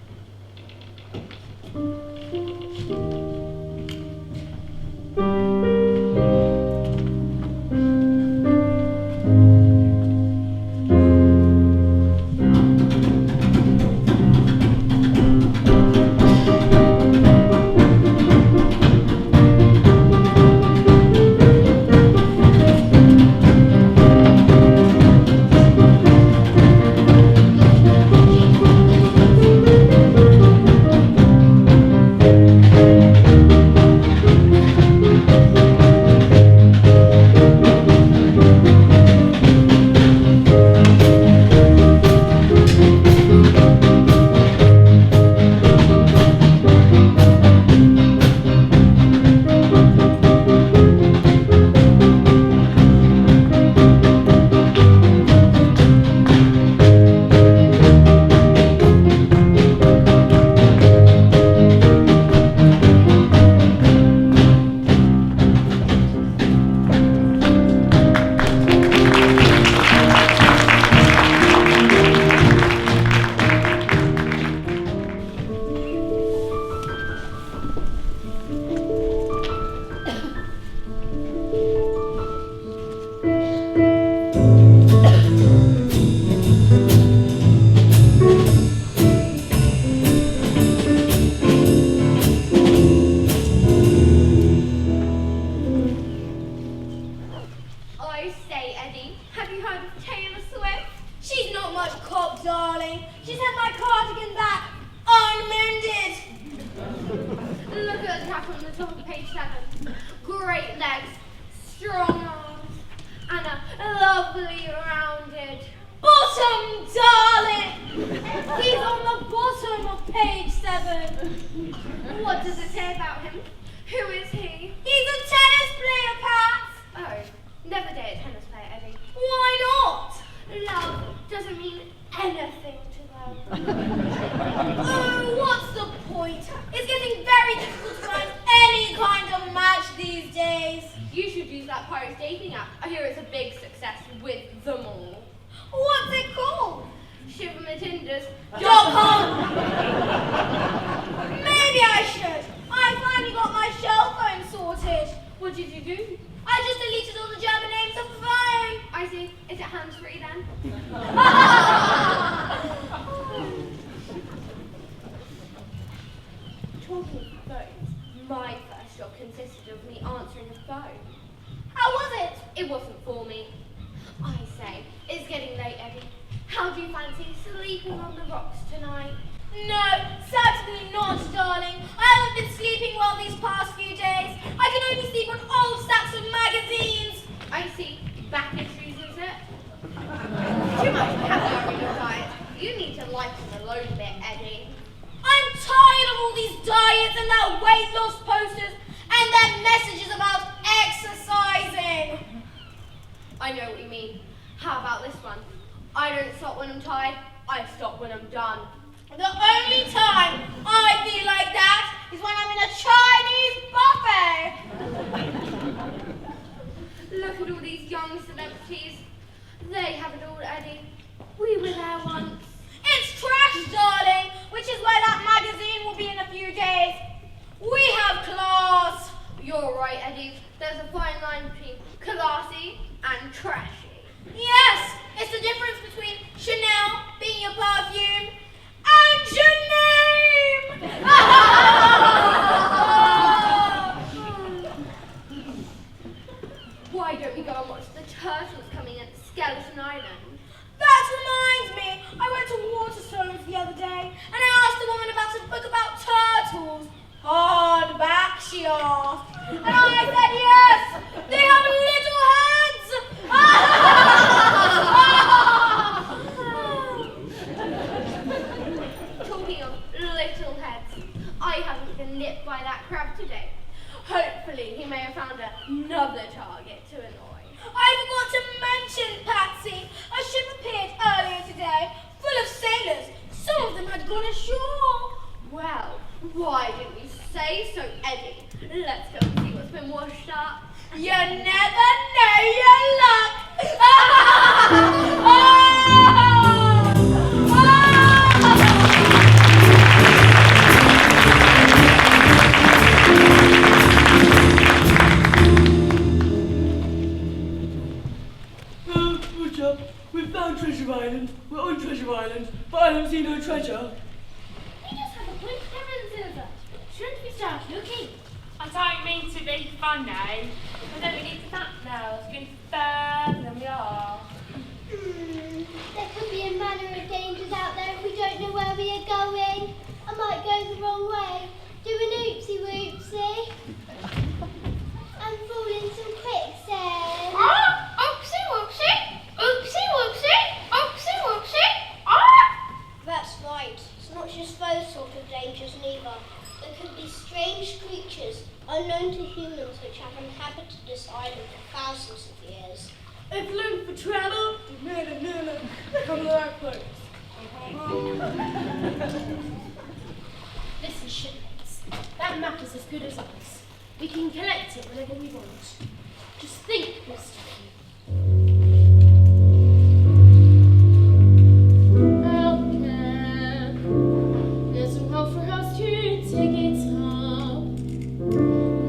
I I know what you mean. How about this one? I don't stop when I'm tired, I stop when I'm done. The only time I feel like that is when I'm in a Chinese buffet. Look at all these young celebrities. They have it all, Eddie. We were there once. It's trash, darling, which is where that magazine will be in a few days. We have class. You're right, Eddie. There's a fine line between classy and trashy. Yes, it's the difference between Chanel being your perfume and your name. Why don't we go and watch the turtles coming in at Skeleton Island? That reminds me, I went to Waterstones the other day and I asked a woman about a book about turtles. Hardback, she asked. And I said yes, they have little heads. Talking of little heads, I haven't been nipped by that crab today. Hopefully he may have found another target to annoy. I forgot to mention, Patsy, a ship appeared earlier today, full of sailors. Some of them had gone ashore. Well, why didn't you say so, Eddie? Let's go and see what's been washed up. You never know your luck. Roger, we found Treasure Island. We're on Treasure Island, but I don't see no treasure. We just have a quick difference in that. Shouldn't we start looking? I don't mean to be funny. I don't really need that now. It's going further than we are. There could be a manner of dangers out there if we don't know where we are going. I might go the wrong way, do an oopsie whoopsie, and fall in some quicksand. Oopsie whoopsie! Oopsie whoopsie! Oopsie whoopsie! That's right. It's not just those sort of dangers neither. There could be strange creatures unknown to humans which have inhabited this island for thousands of years. If looking for trouble, come to that place. Listen, shipmates, that map is as good as ours. We can collect it whenever we want. Just think, Mr. Q. Out there, there's a road for us to take it up.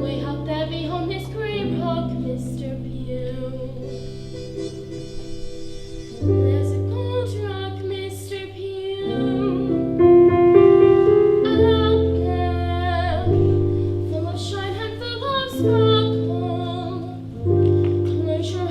Way out there behind this green rock, Mr. Pugh. There's a gold rock, Mr. Pugh. Out there, full of shine and full of sparkle. Close your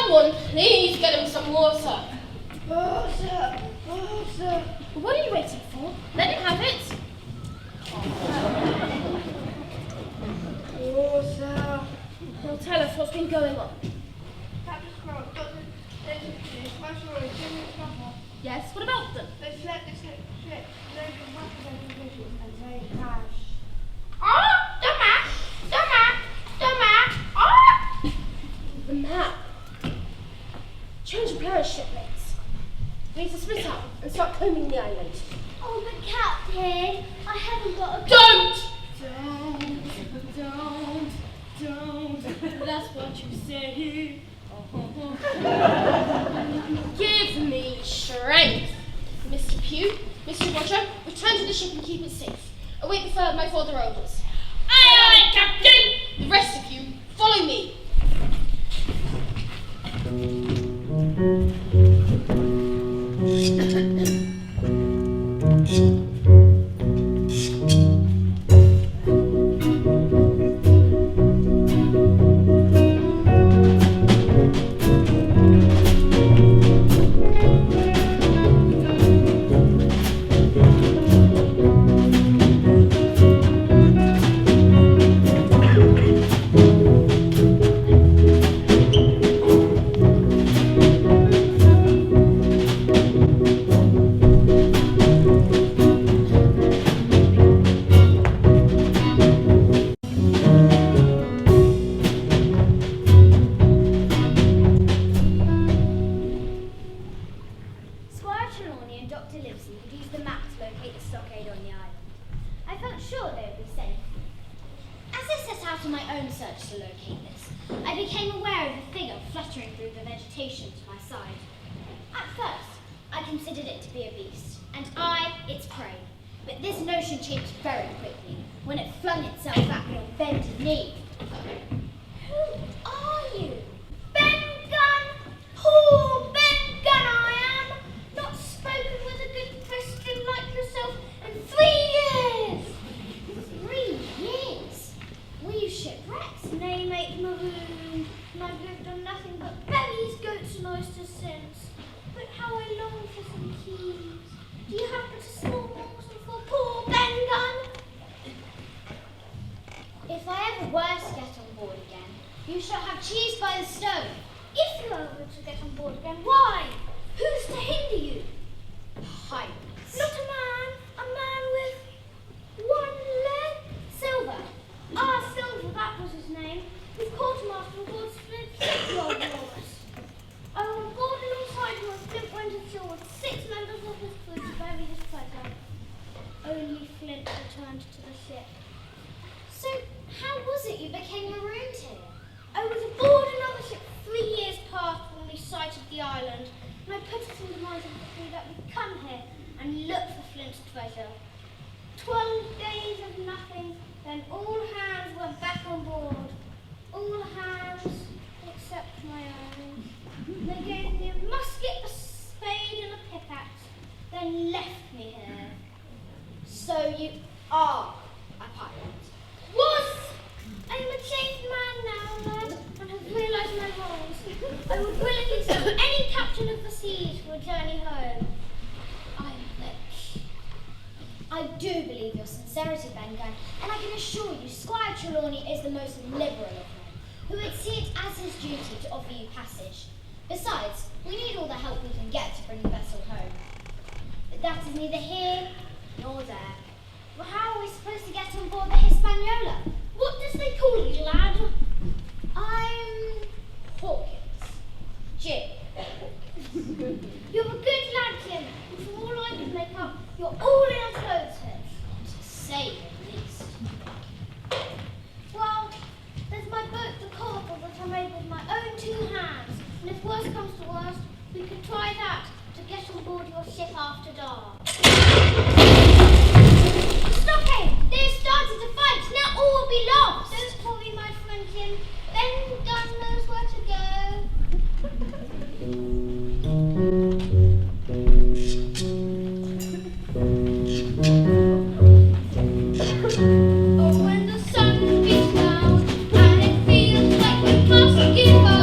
Someone, please get him some water. Water. What are you waiting for? Let him have it. Water. He'll tell us what's been going on. Captain Smollett, Dr. Livesey, Squire Trelawney, Jim Hawkins. Yes, what about them? They slept the ship, loads of weapons and provisions, and they crashed. The map. Change of plans, shipmates. We need to split up and start combing the island. Oh, but Captain, I haven't got a... Don't! Don't. That's what you say. Give me strength. Mr. Pugh, Mr. Roger, return to the ship and keep it safe. Await my further orders. Aye, Captain! The rest of you, follow me. Squire Trelawney and Dr. Livesey had used the map to locate the stockade on the island. I felt sure they would be safe. As I set out on my own search to locate this, I became aware of a figure fluttering through the vegetation to my side. At first, I considered it to be a beast, and I its prey. But this notion changed very quickly when it flung itself at me on bended knee. Who are you? Ben Gunn! Poor Ben Gunn I am! Not spoken with a good Christian like yourself in 3 years! 3 years? Were you shipwrecked? Nay, mate, maroon. And I've lived on nothing but bellies, goats, and oysters since. But how I long for some keys. Do you have but a small morsel for poor Ben Gunn? If I ever were to get on board again, you shall have cheese by the stone. If you are to get on board again, why? Who's to hinder you? Pirates. Not a man with one leg. Silver. Silver, that was his name. His quartermaster on board split the old walrus. I was board alongside him on Flint went ashore with 6 members of his crew to bury his treasure. Only Flint returned to the ship. So, how was it you became marooned here? I was aboard another ship 3 years past when we sighted the island, and I put it in the minds of the crew that we'd come here and look for Flint's treasure. 12 days of nothing, then all hands went back on board. All hands except my own. They gave me a musket, a spade, and a pickaxe, then left me here. So you are a pirate. Was! I'm a changed man now, lad, and have realised my wrongs. I would willingly serve any captain of the seas for a journey home. I'm rich. I do believe your sincerity, Ben Gunn, and I can assure you Squire Trelawney is the most liberal of men, who would see it as his duty to offer you passage. Besides, we need all the help we can get to bring the vessel home. But that is neither here nor there. Well, how are we supposed to get on board the Hispaniola? What does they call you, lad? I'm Hawkins. Jim Hawkins. You're a good lad, Jim, and from all I can make up, you're all in our clothes here. To say the least. Well, there's my boat, the coracle, that I made with my own 2 hands, and if worse comes to worst, we could try that to get on board your ship after dark. Stockade! They've started to fight! Now all will be lost! Don't worry, my friend Jim. Ben Gunn knows where to go. Oh, when the sun beats down and it feels like we must give up.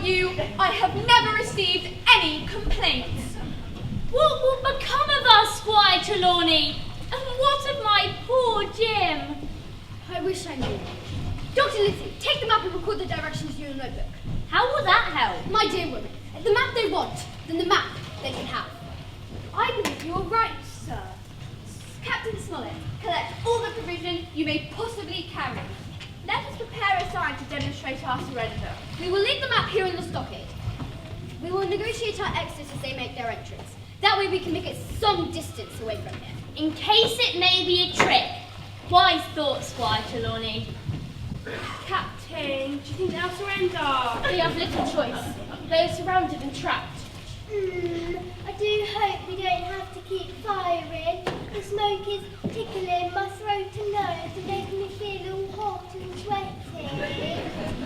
you, I have never received any complaints. What will become of us, Squire Trelawney? And what of my poor Jim? I wish I knew. Dr Livesey, take the map and record the directions in your notebook. How will that help? My dear woman, if the map they want, then the map they can have. I believe you are right, sir. Captain Smollett, collect all the provision you may possibly carry. Let us prepare a sign to demonstrate our surrender. We will leave the map here in the stockade. We will negotiate our exit as they make their entrance. That way we can make it some distance away from here. In case it may be a trick. Wise thought, Squire Trelawney. Captain, do you think they'll surrender? They have little choice. They are surrounded and trapped. I do hope we don't have to keep firing. The smoke is tickling my throat and nose and making me feel all hot and sweaty.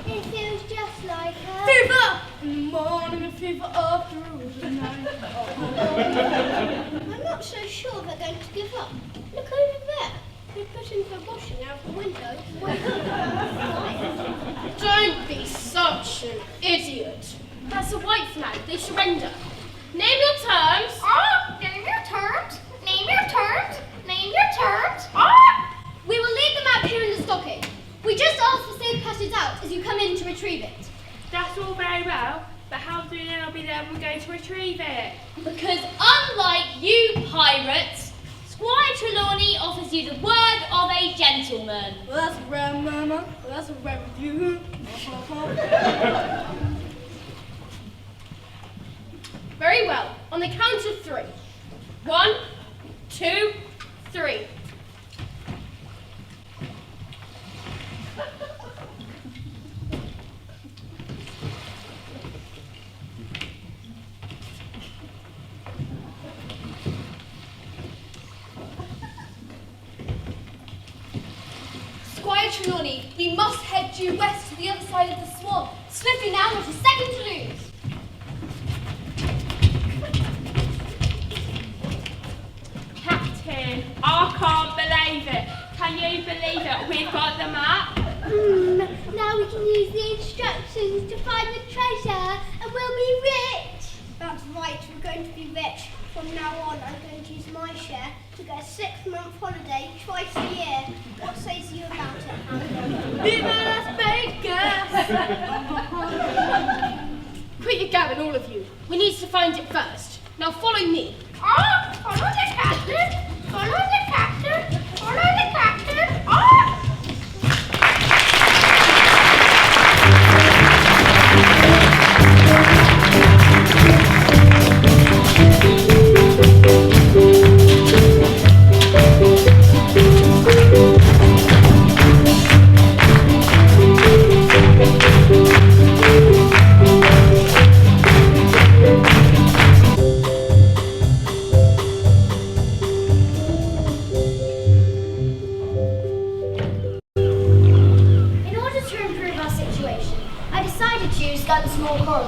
It feels just like a Fever! In the morning, a fever after the night. I'm not so sure they're going to give up. Look over there. They're putting the washing out the window. Don't be such an idiot. That's a white flag. They surrender. Name your terms. Name your terms. Name your terms. Name your terms. We will leave the map here in the stockade. We just ask for safe passage out as you come in to retrieve it. That's all very well, but how do we know I'll be there when we're going to retrieve it? Because unlike you pirates, Squire Trelawney offers you the word of a gentleman. Well, that's a rare mama. Well, that's a rare review. Very well. On the count of 3. 1, 2, 3. Squire Trelawney, we must head due west to the other side of the swamp. Swiftly now, not a second to lose. Captain, I can't believe it. Can you believe it? We've got the map. Now we can use the instructions to find the treasure and we'll be rich. That's right, we're going to be rich. From now on, I'm going to use my share to get a 6-month holiday twice a year. What says you about it, Hannah? Viva Las Vegas! Quit your gabbing, all of you. We need to find it first. Now follow me. Follow the captain. Follow the captain. Follow the captain.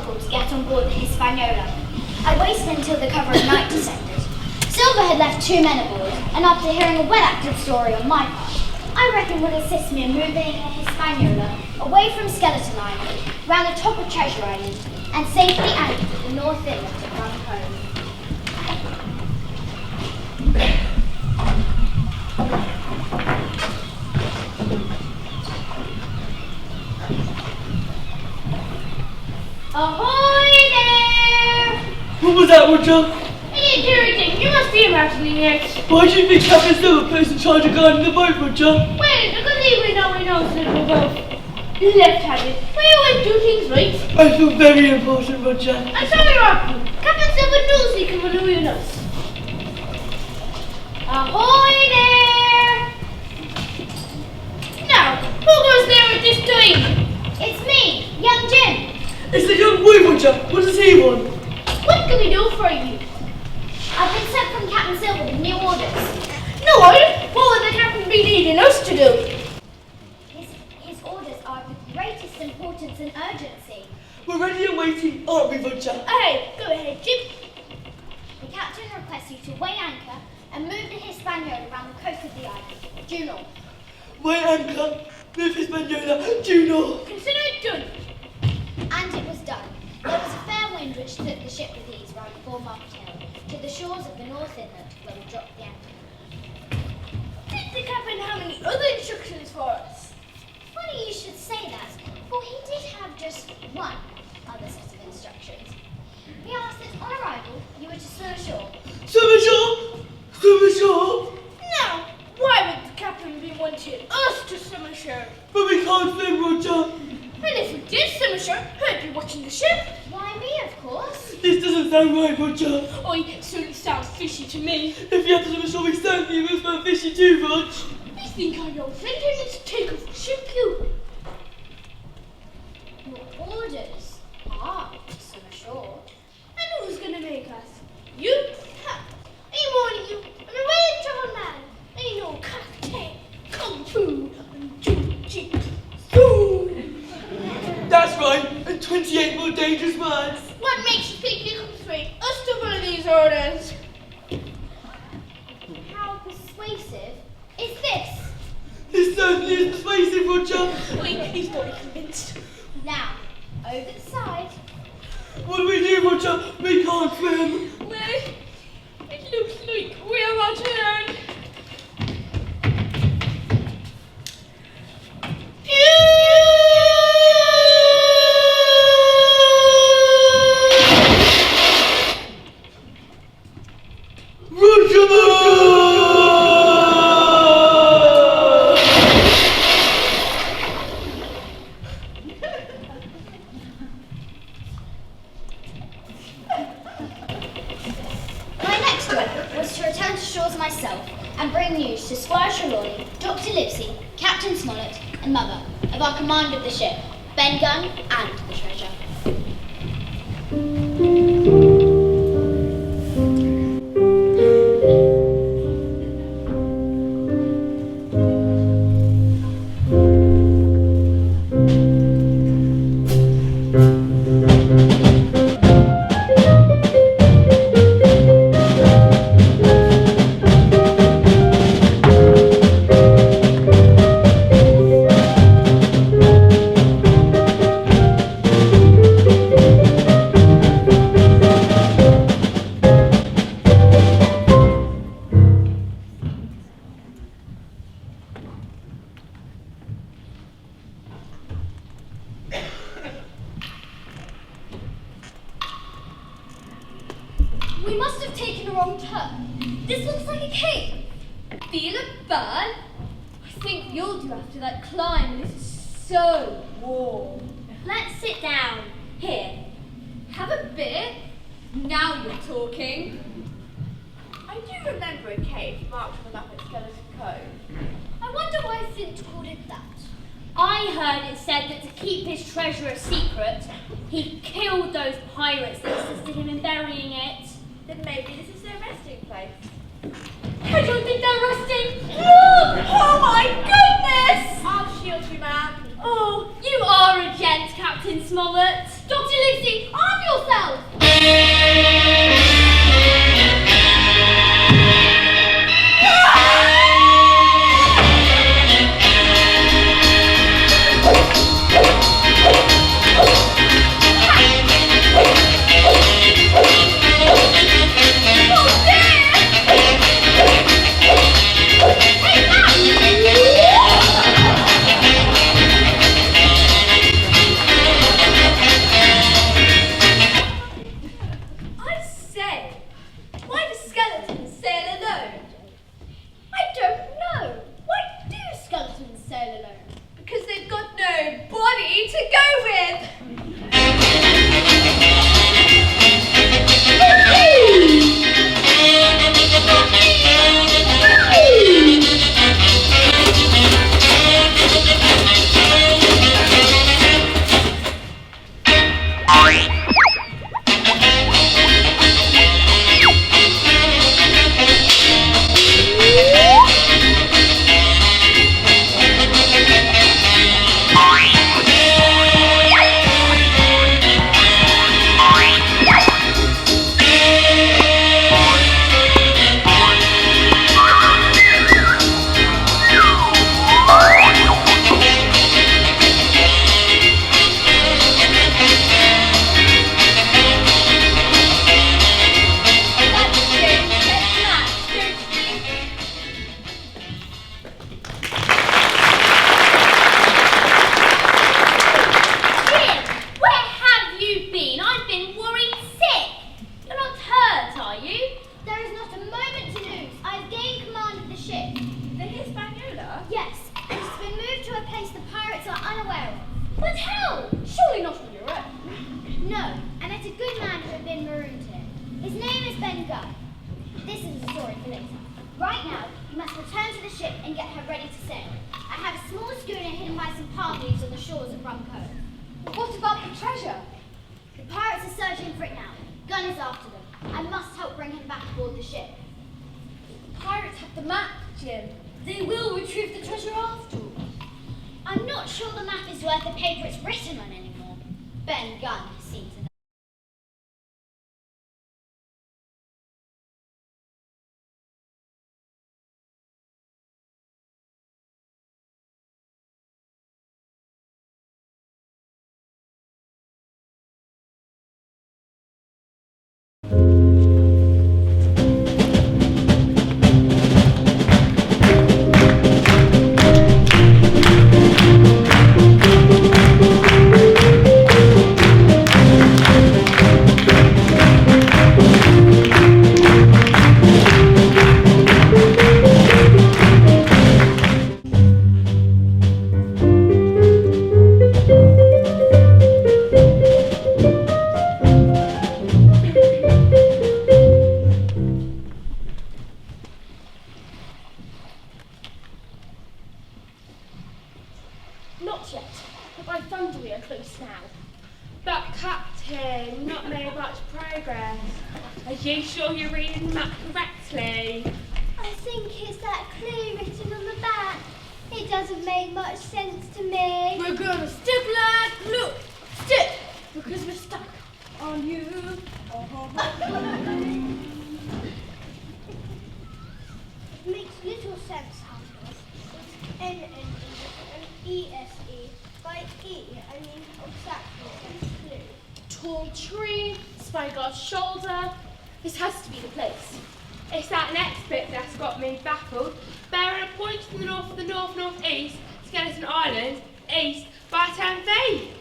To get on board the Hispaniola. I waited until the cover of night descended. Silver had left 2 men aboard, and after hearing a well-acted story on my part, I reckon would assist me in moving the Hispaniola away from Skeleton Island, round the top of Treasure Island, and safely anchored at the North Inlet of Run Home. Ahoy there! What was that, Roger? It ain't irritating. You must be imagining it. Why do you think Captain Smollett placed in charge of guarding the boat, Roger? Well, because we know that we're both left-handed. We always do things right. I feel very important, Roger. And so you're up. Captain Silver knows he can maneuver us. Ahoy there! Now, who goes there at this time? It's me, young Jim. It's the young boy, Roger. What does he want? What can we do for you? I've been sent from Captain Silver with new orders. No, what would the captain be needing us to do? His orders are of the greatest importance and urgency. We're ready and waiting, aren't we, Roger? Hey, go ahead, Jim. The captain requests you to weigh anchor and move the Hispaniola around the coast of the island, due north. Weigh anchor, move Hispaniola, due north. Consider it done. And it was done. which took the ship with ease round Foremarket Hill to the shores of the North Inlet, where we dropped the anchor. Did the captain have any other instructions for us? Funny you should say that, for he did have just one other set of instructions. He asked that on arrival you were to swim ashore. Swim ashore! Swim ashore! Now, why would the captain be wanting us to swim ashore? But we can't swim, Roger! And if we did swim ashore, who'd be watching the ship? Why, me, of course. This doesn't sound right, Roger! Oi, it certainly sounds fishy to me. If you have to swim ashore, we certainly will smell fishy too, Rog! You think I know anything to take off the ship, you? Your orders are to swim ashore. And who's gonna make us? You? Ha! Ain't warning you. I'm a really troubled man. Ain't no captain. Kung Fu and Jiu-Jitsu. That's right, and 28 more dangerous words! What makes you think you can persuade us to follow these orders? How persuasive is this? This certainly is persuasive, Roger! Wait, he's not convinced. Now, over the side. What do we do, Roger? We can't swim! Well, it looks like we're our turn. My next job was to return to shores myself and bring news to Squire Trelawney, Dr Livesey, Captain Smollett, and Mother of our command of the ship, Ben Gunn, and the treasure. We must have taken a wrong turn. This looks like a cave. Feel a burn? I think you'll do after that climb. This is so warm. Let's sit down. Here. Have a bit. Now you're talking. I do remember a cave marked on the map at Skeleton Cove. I wonder why Flint called it that. I heard it said that to keep his treasure a secret, he killed those pirates that assisted him in burying it. Then maybe this is their resting place. I don't think they're resting. Look! Oh my goodness! I'll shield you, ma'am. Oh, you are a gent, Captain Smollett. Dr Livesey, arm yourself! I let's go. This is a story for later. Right now, you must return to the ship and get her ready to sail. I have a small schooner hidden by some palm leaves on the shores of Rum Cove. But what about the treasure? The pirates are searching for it now. Gun is after them. I must help bring him back aboard the ship. The pirates have the map, Jim. They will retrieve the treasure after all. I'm not sure the map is worth the paper it's written on anymore. Ben Gunn has seen to that. Not yet, but by thunder we are close now. But Captain, not made much progress. Are you sure you're reading the map correctly? I think it's that clue written on the back. It doesn't make much sense to me. We're gonna stick like glue. Stick! Because we're stuck on you. It makes little sense, Housewife. It's N-N-E-S-E. By E, I mean exactly sense clue. Tall tree, spyglass shoulder. This has to be the place. It's that next bit that's got me baffled. Bearing a point to the north of the north-northeast, Skeleton Island, east, Bartown Bay.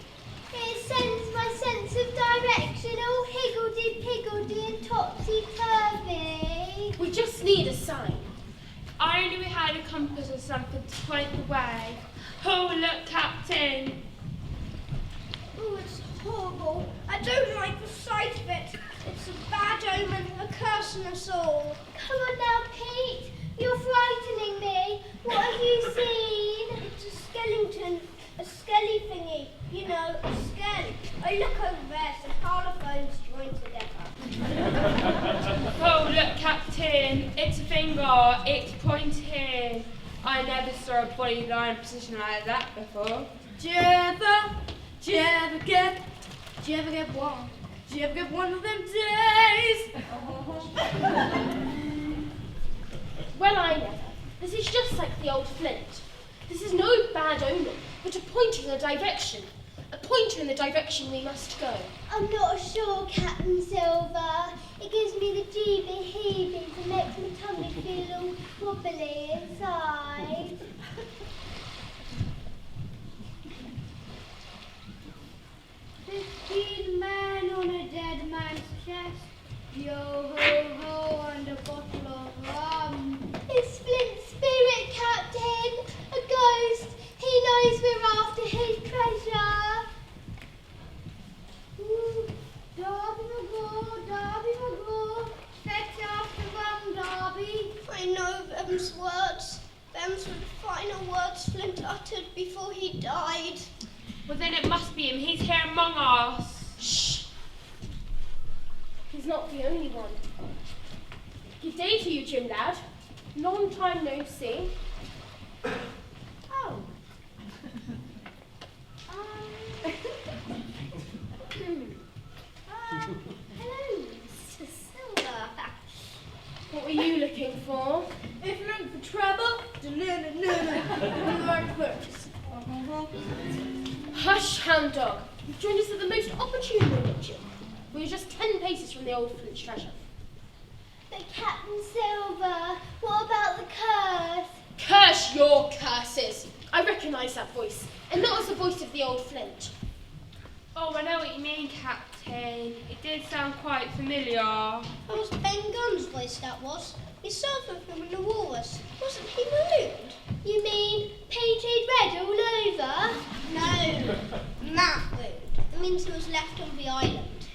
It sends my sense of direction all higgledy-piggledy and topsy-turvy. We just need a sign. I only had a compass or something to point the way. Oh, look, Captain. Oh, it's horrible. I don't like the sight of it. It's a bad omen, a curse on us all. Come on now, Pete. You're frightening me. What have you seen? It's a skeleton, a skelly thingy. You know, a skelly. Oh, look over there. Some parlophones joined together. Oh, look, Captain. It's a finger. It's pointing. I never saw a body line position like that before. Do you ever get one? Do you ever get one of them days? Well, I never. This is just like the old flint. This is no bad omen, but a pointer in a direction. A pointer in the direction we must go. I'm not sure, Captain Silver. It gives me the jeebie-heebies and makes my tummy feel all wobbly inside. 15 men on a dead man's chest. Yo ho ho and a bottle of rum. It's Flint's spirit, Captain. A ghost. He knows we're after his treasure. Ooh, Darby McGraw, fetch after rum, Darby. I know them's words. Them's were the final words Flint uttered before he died. Well, then it must be him. He's here among us. Shh. He's not the only one. Good day to you, Jim lad. Long time no see. Oh. Hello, Mr. Silver. What were you looking for? If you're looking for trouble, right first. Hush, hound dog. You've joined us at the most opportune moment, Jim. We're just 10 paces from the old Flint's treasure. But Captain Silver, what about the curse? Curse your curses! I recognise that voice, and that was the voice of the old Flint. Oh, I know what you mean, Captain. It did sound quite familiar. That was Ben Gunn's voice, that was. We saw him in the walrus. Wasn't he marooned? You mean painted red all over? No, marooned. It means he was left on the island.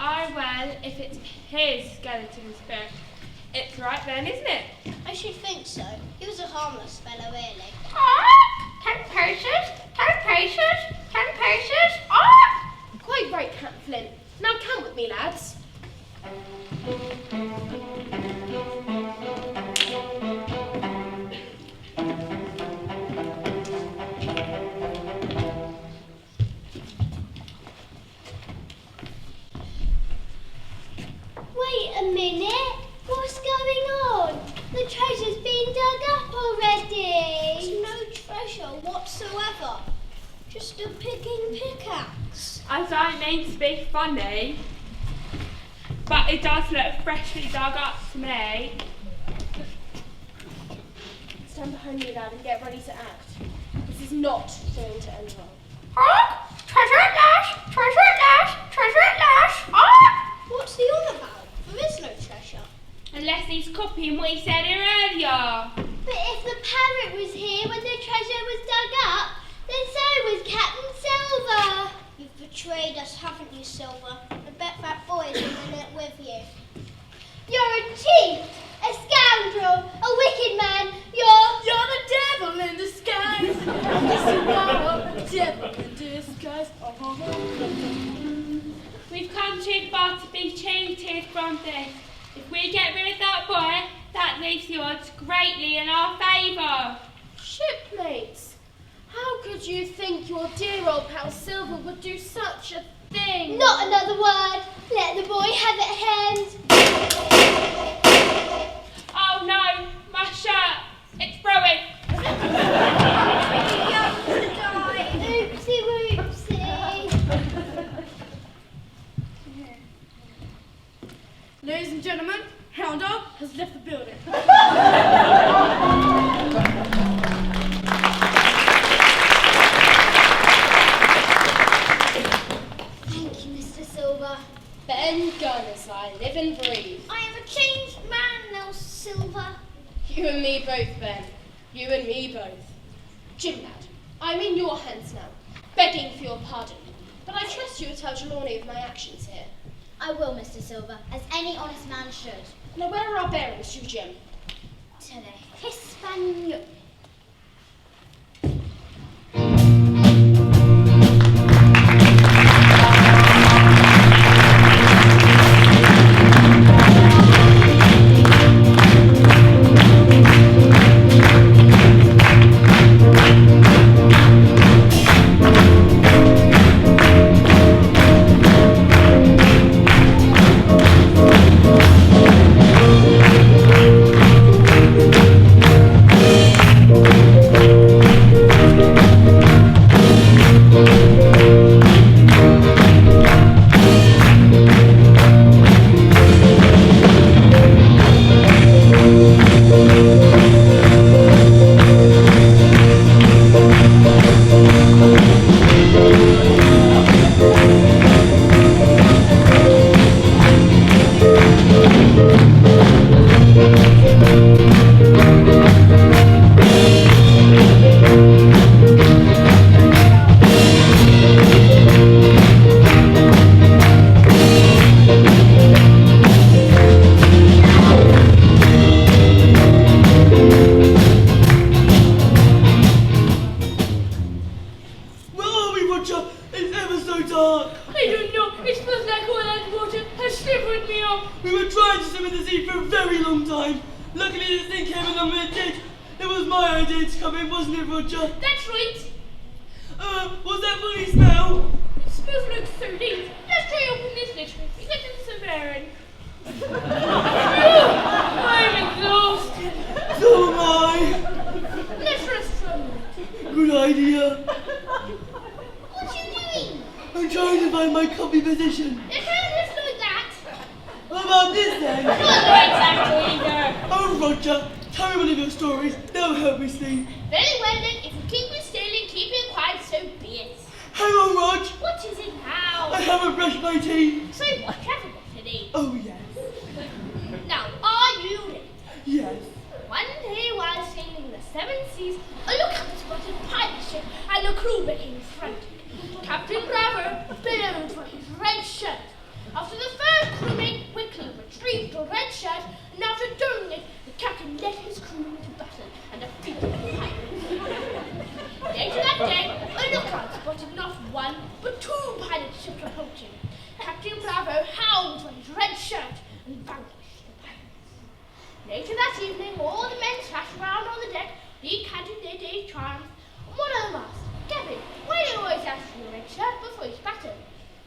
Ah, well, if it's his skeleton spirit, it's right then, isn't it? I should think so. He was a harmless fellow, really. Ah! 10 paces! 10 paces! 10 paces! Ah! Quite right, Captain Flint. Now count with me, lads. Wait a minute. What's going on? The treasure's been dug up already. There's no treasure whatsoever. Just a picking pickaxe. I don't mean to be funny, but it does look freshly dug up to me. Stand behind me, lad, and get ready to act. This is not going to end well. Ah! Treasure at last! Treasure at last! Treasure at last! Ah! What's he on about? There is no treasure. Unless he's copying what he said here earlier. But if the parrot was here when the treasure was dug up, then so was Captain Silver. You've betrayed us, haven't you, Silver? I bet that boy is in it with you. You're a cheat, a scoundrel, a wicked man. You're the devil in disguise. Yes, you are a devil in disguise. We've come too far to be cheated from this. If we get rid of that boy, that leaves the odds greatly in our favour. Shipmates, how could you think your dear old pal Silver would do such a thing? Not another word. Let the boy have it hand. Oh no, my shirt. It's ruined. Oopsie whoopsie. Ladies and gentlemen, Hound Dog has left the building. Thank you, Mr. Silver. Ben Gunners, I live and breathe. I am a changed man now, Silver. You and me both, Ben. You and me both. Jim, lad, I'm in your hands now, begging for your pardon. But I trust you will tell Trelawney of my actions here. I will, Mr. Silver, as any honest man should. Now, where are our bearings, you, Jim? To the Hispaniola. Captain Grabber bailed for his red shirt. After the Later that evening, all the men sat around on the deck, recanting their day's triumphs, and one of them asked, "Captain, why do you always ask for your red shirt before each battle?"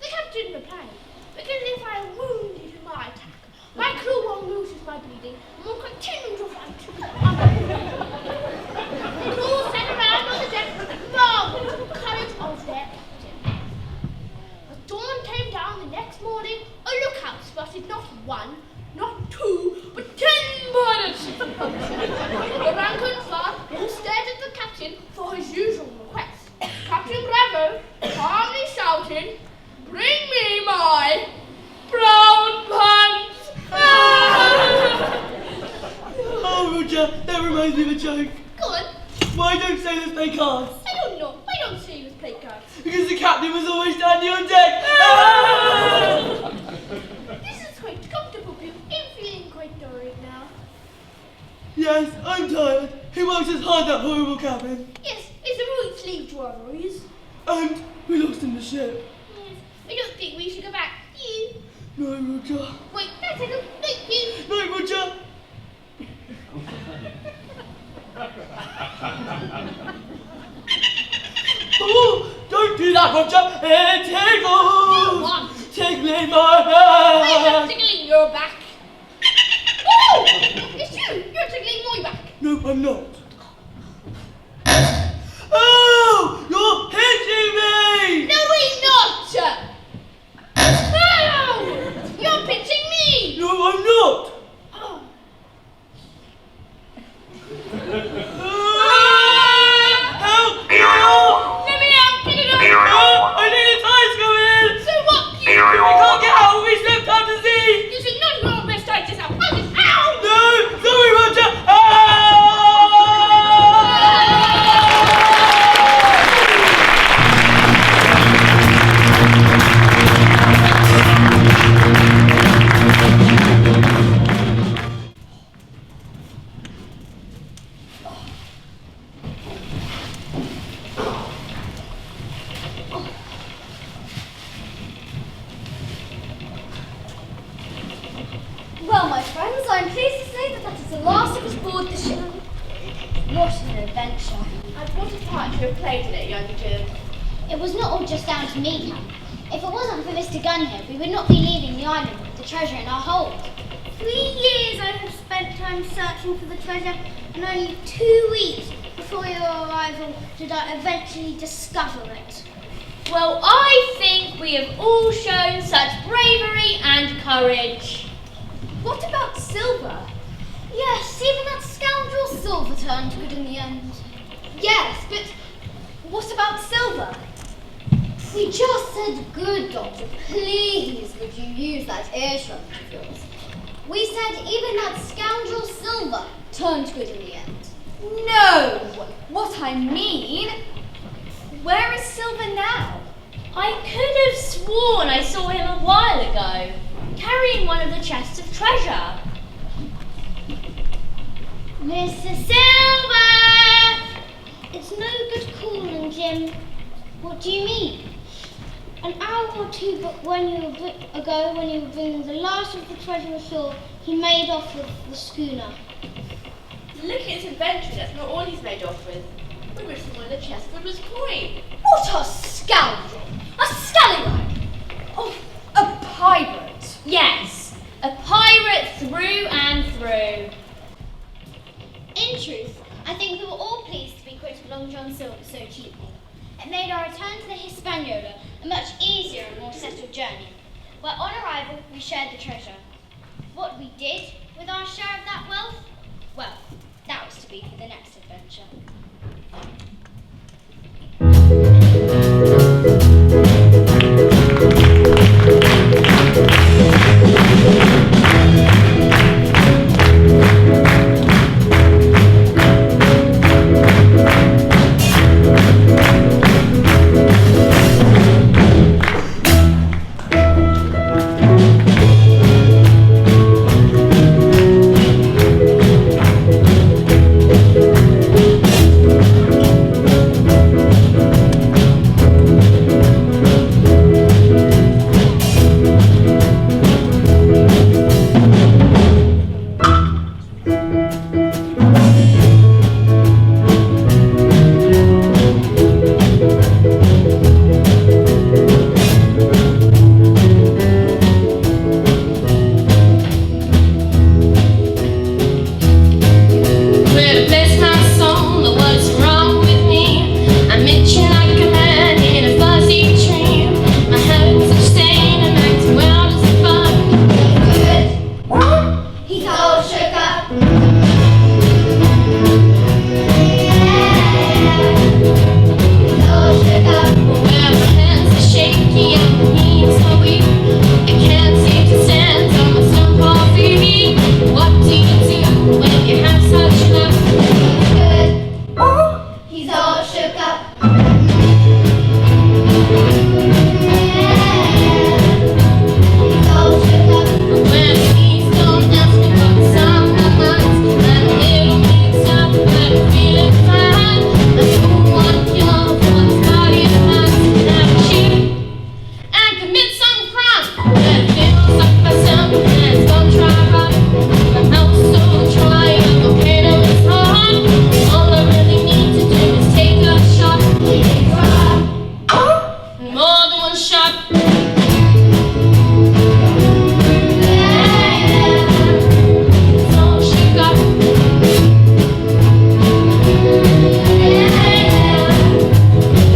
The captain replied, "Because if I am wounded in my attack, my crew won't lose my bleeding and will continue to fight." The crew sat around on the deck and marveled at the courage of their captain. As dawn came down the next morning, a lookout spotted not 1, not 2, but 10 pirates. The rank and file all stared at the captain for his usual request. Captain Bravo calmly shouted, "Bring me my brown pants!" Oh, Roger, that reminds me of a joke. Go on. Why don't sailors play cards? I don't know. Why don't sailors play cards? Because the captain was always standing on deck. This is quite comfortable, Bill. I'm feeling quite tired now. Yes, I'm tired. Who else has hired that horrible cabin? Yes, it's a right slave driver, he is. And we lost in the ship. Yes, I don't think we should go back. You? No, Roger. Wait, that's it. Thank you. No, Roger. Oh, don't do that, Roger. It tickles. What? Tickling my I'm back. tickling your back. Oh! It's you! You're tickling my back. No, I'm not. Oh, you're hitting me. No, we're not! Oh! You're pitching me! No, I'm not. Oh. Help! Help! Let me out! Get it out! I think the tide's coming in. So what? We can't get out. We slipped out to sea. You should not go on best tide this out. Ow! No, sorry, Roger. Ah! Well, my friends, I'm pleased to say that is the last of us aboard the ship. What an adventure. And what a part you have played in it, young Jim. It was not all just down to me, Cap. If it wasn't for Mr. Gunn here, we would not be leaving the island with the treasure in our hold. 3 years I have spent time searching for the treasure, and only 2 weeks before your arrival did I eventually discover it. Well, I think we have all shown such bravery and courage. What about Silver? Yes, even that scoundrel Silver turned good in the end. Yes, but what about Silver? We just said good, Doctor. Please, would you use that earshot of yours? We said even that scoundrel Silver turned good in the end. No! What I mean, where is Silver now? I could have sworn I saw him a while ago, carrying one of the chests of treasure. Mr. Silver! It's no good calling, Jim. What do you mean? An hour or two when you were bringing the last of the treasure ashore, he made off with the schooner. Look at his inventory, that's not all he's made off with. We wish one of the chest filled with coin. What a scoundrel! A scallywag! Oh, a pirate! Yes, a pirate through and through. In truth, I think we were all pleased to be quit of Long John Silver so cheaply. It made our return to the Hispaniola a much easier and more settled journey, where on arrival we shared the treasure. What we did with our share of that wealth, well, that was to be for the next adventure. up. He's all shook up. Well, my hands are shaky and my knees are weak. I can't seem to stand on my stone cold feet. What do you do when you have such luck? Good. He's all shook up. He's all shook up. When my knees don't ask me what's on my mind, I'm a little mixed up, but I'm feeling fine. I don't want your one's body and mind, and I'm cheap and commit some crime that feels like myself and it's gonna try right. My house so dry and the volcano is hot. All I really need to do is take a shot. More than one shot. It's all she got.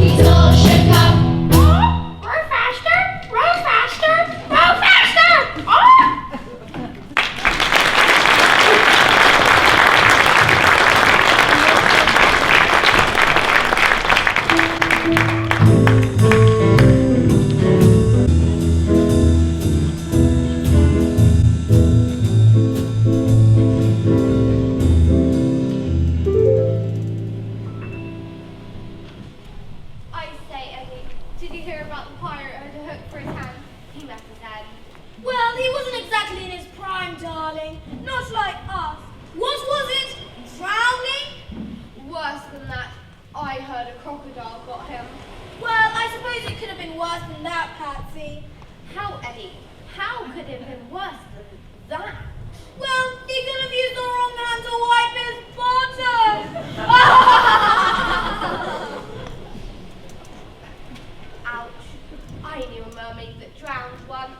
He's all shook up. Row faster! Row faster! Row faster! Oh! I say, Eddie, did you hear about the pirate who had a hook for his hand? He met his end. Well, he wasn't exactly in his prime, darling. Not like us. What was it? Drowning? Worse than that. I heard a crocodile got him. Well, I suppose it could have been worse than that, Patsy. How, Eddie? How could it have been worse than that? Well, he could have used the wrong hand to wipe his bottom. Ouch. I knew a mermaid that drowned once.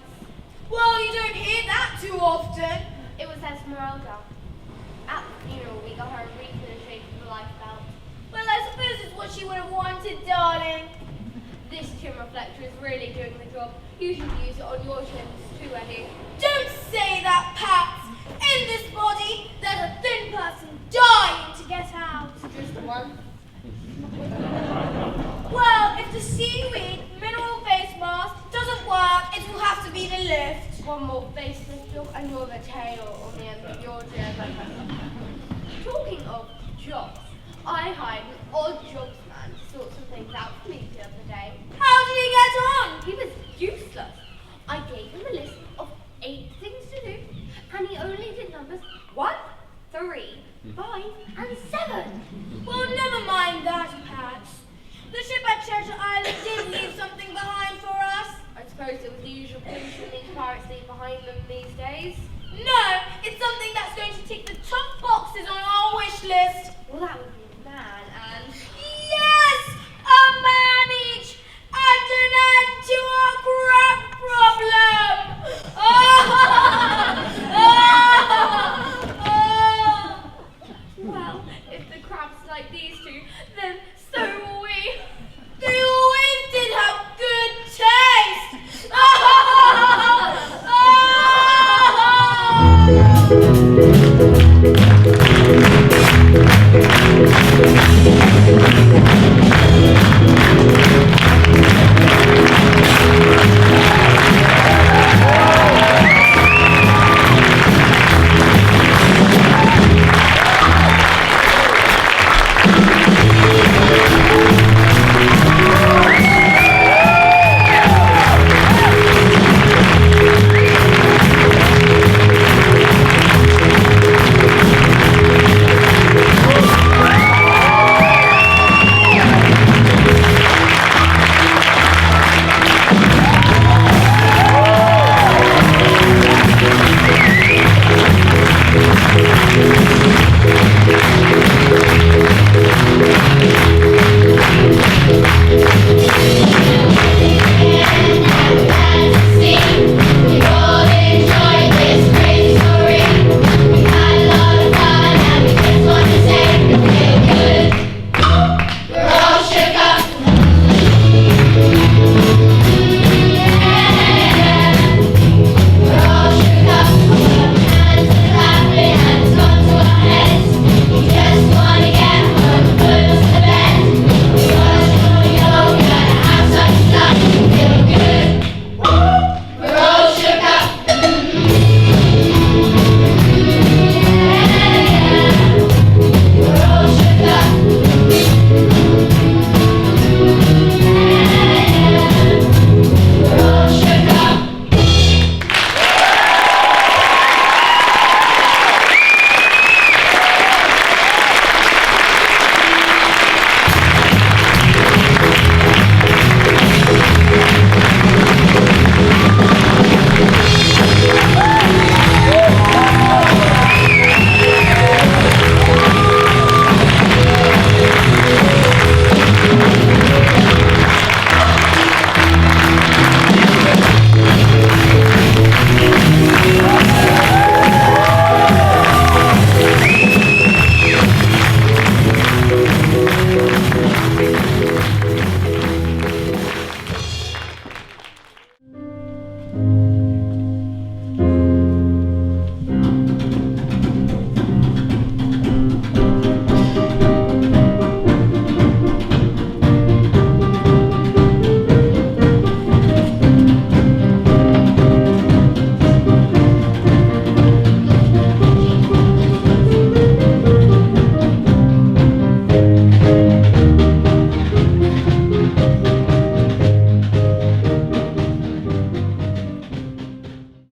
Well, you don't hear that too often. It was Hispaniola. At the funeral, we got her a wreath in the shape of a lifebelt. Well, I suppose it's what she would have wanted, darling. This chin reflector is really doing the job. You should use it on your chins too, Eddie. Don't say that, Pat. In this body, there's a thin person dying to get out. Just one. Well, if the seaweed mineral face mask doesn't work, it will have to be the lift. One more face lift job and you're the tail on the end of your job. Talking of jobs, I hired an odd jobs man to sort some things out for me the other day. How did he get on? He was useless. I gave him a list of 8 things to do, and he only did numbers 1, 3, 5, and 7. Well, never mind that, Pat. The ship at Treasure Island did leave something behind for us. I suppose it was the usual pollution these pirates leave behind them these days. No, it's something that's going to tick the top boxes on our wish list. Well, that would be a man and... Yes! A man each! And an end to our crab problem! Well, if the crabs like these two, then so will we. They always did have good taste!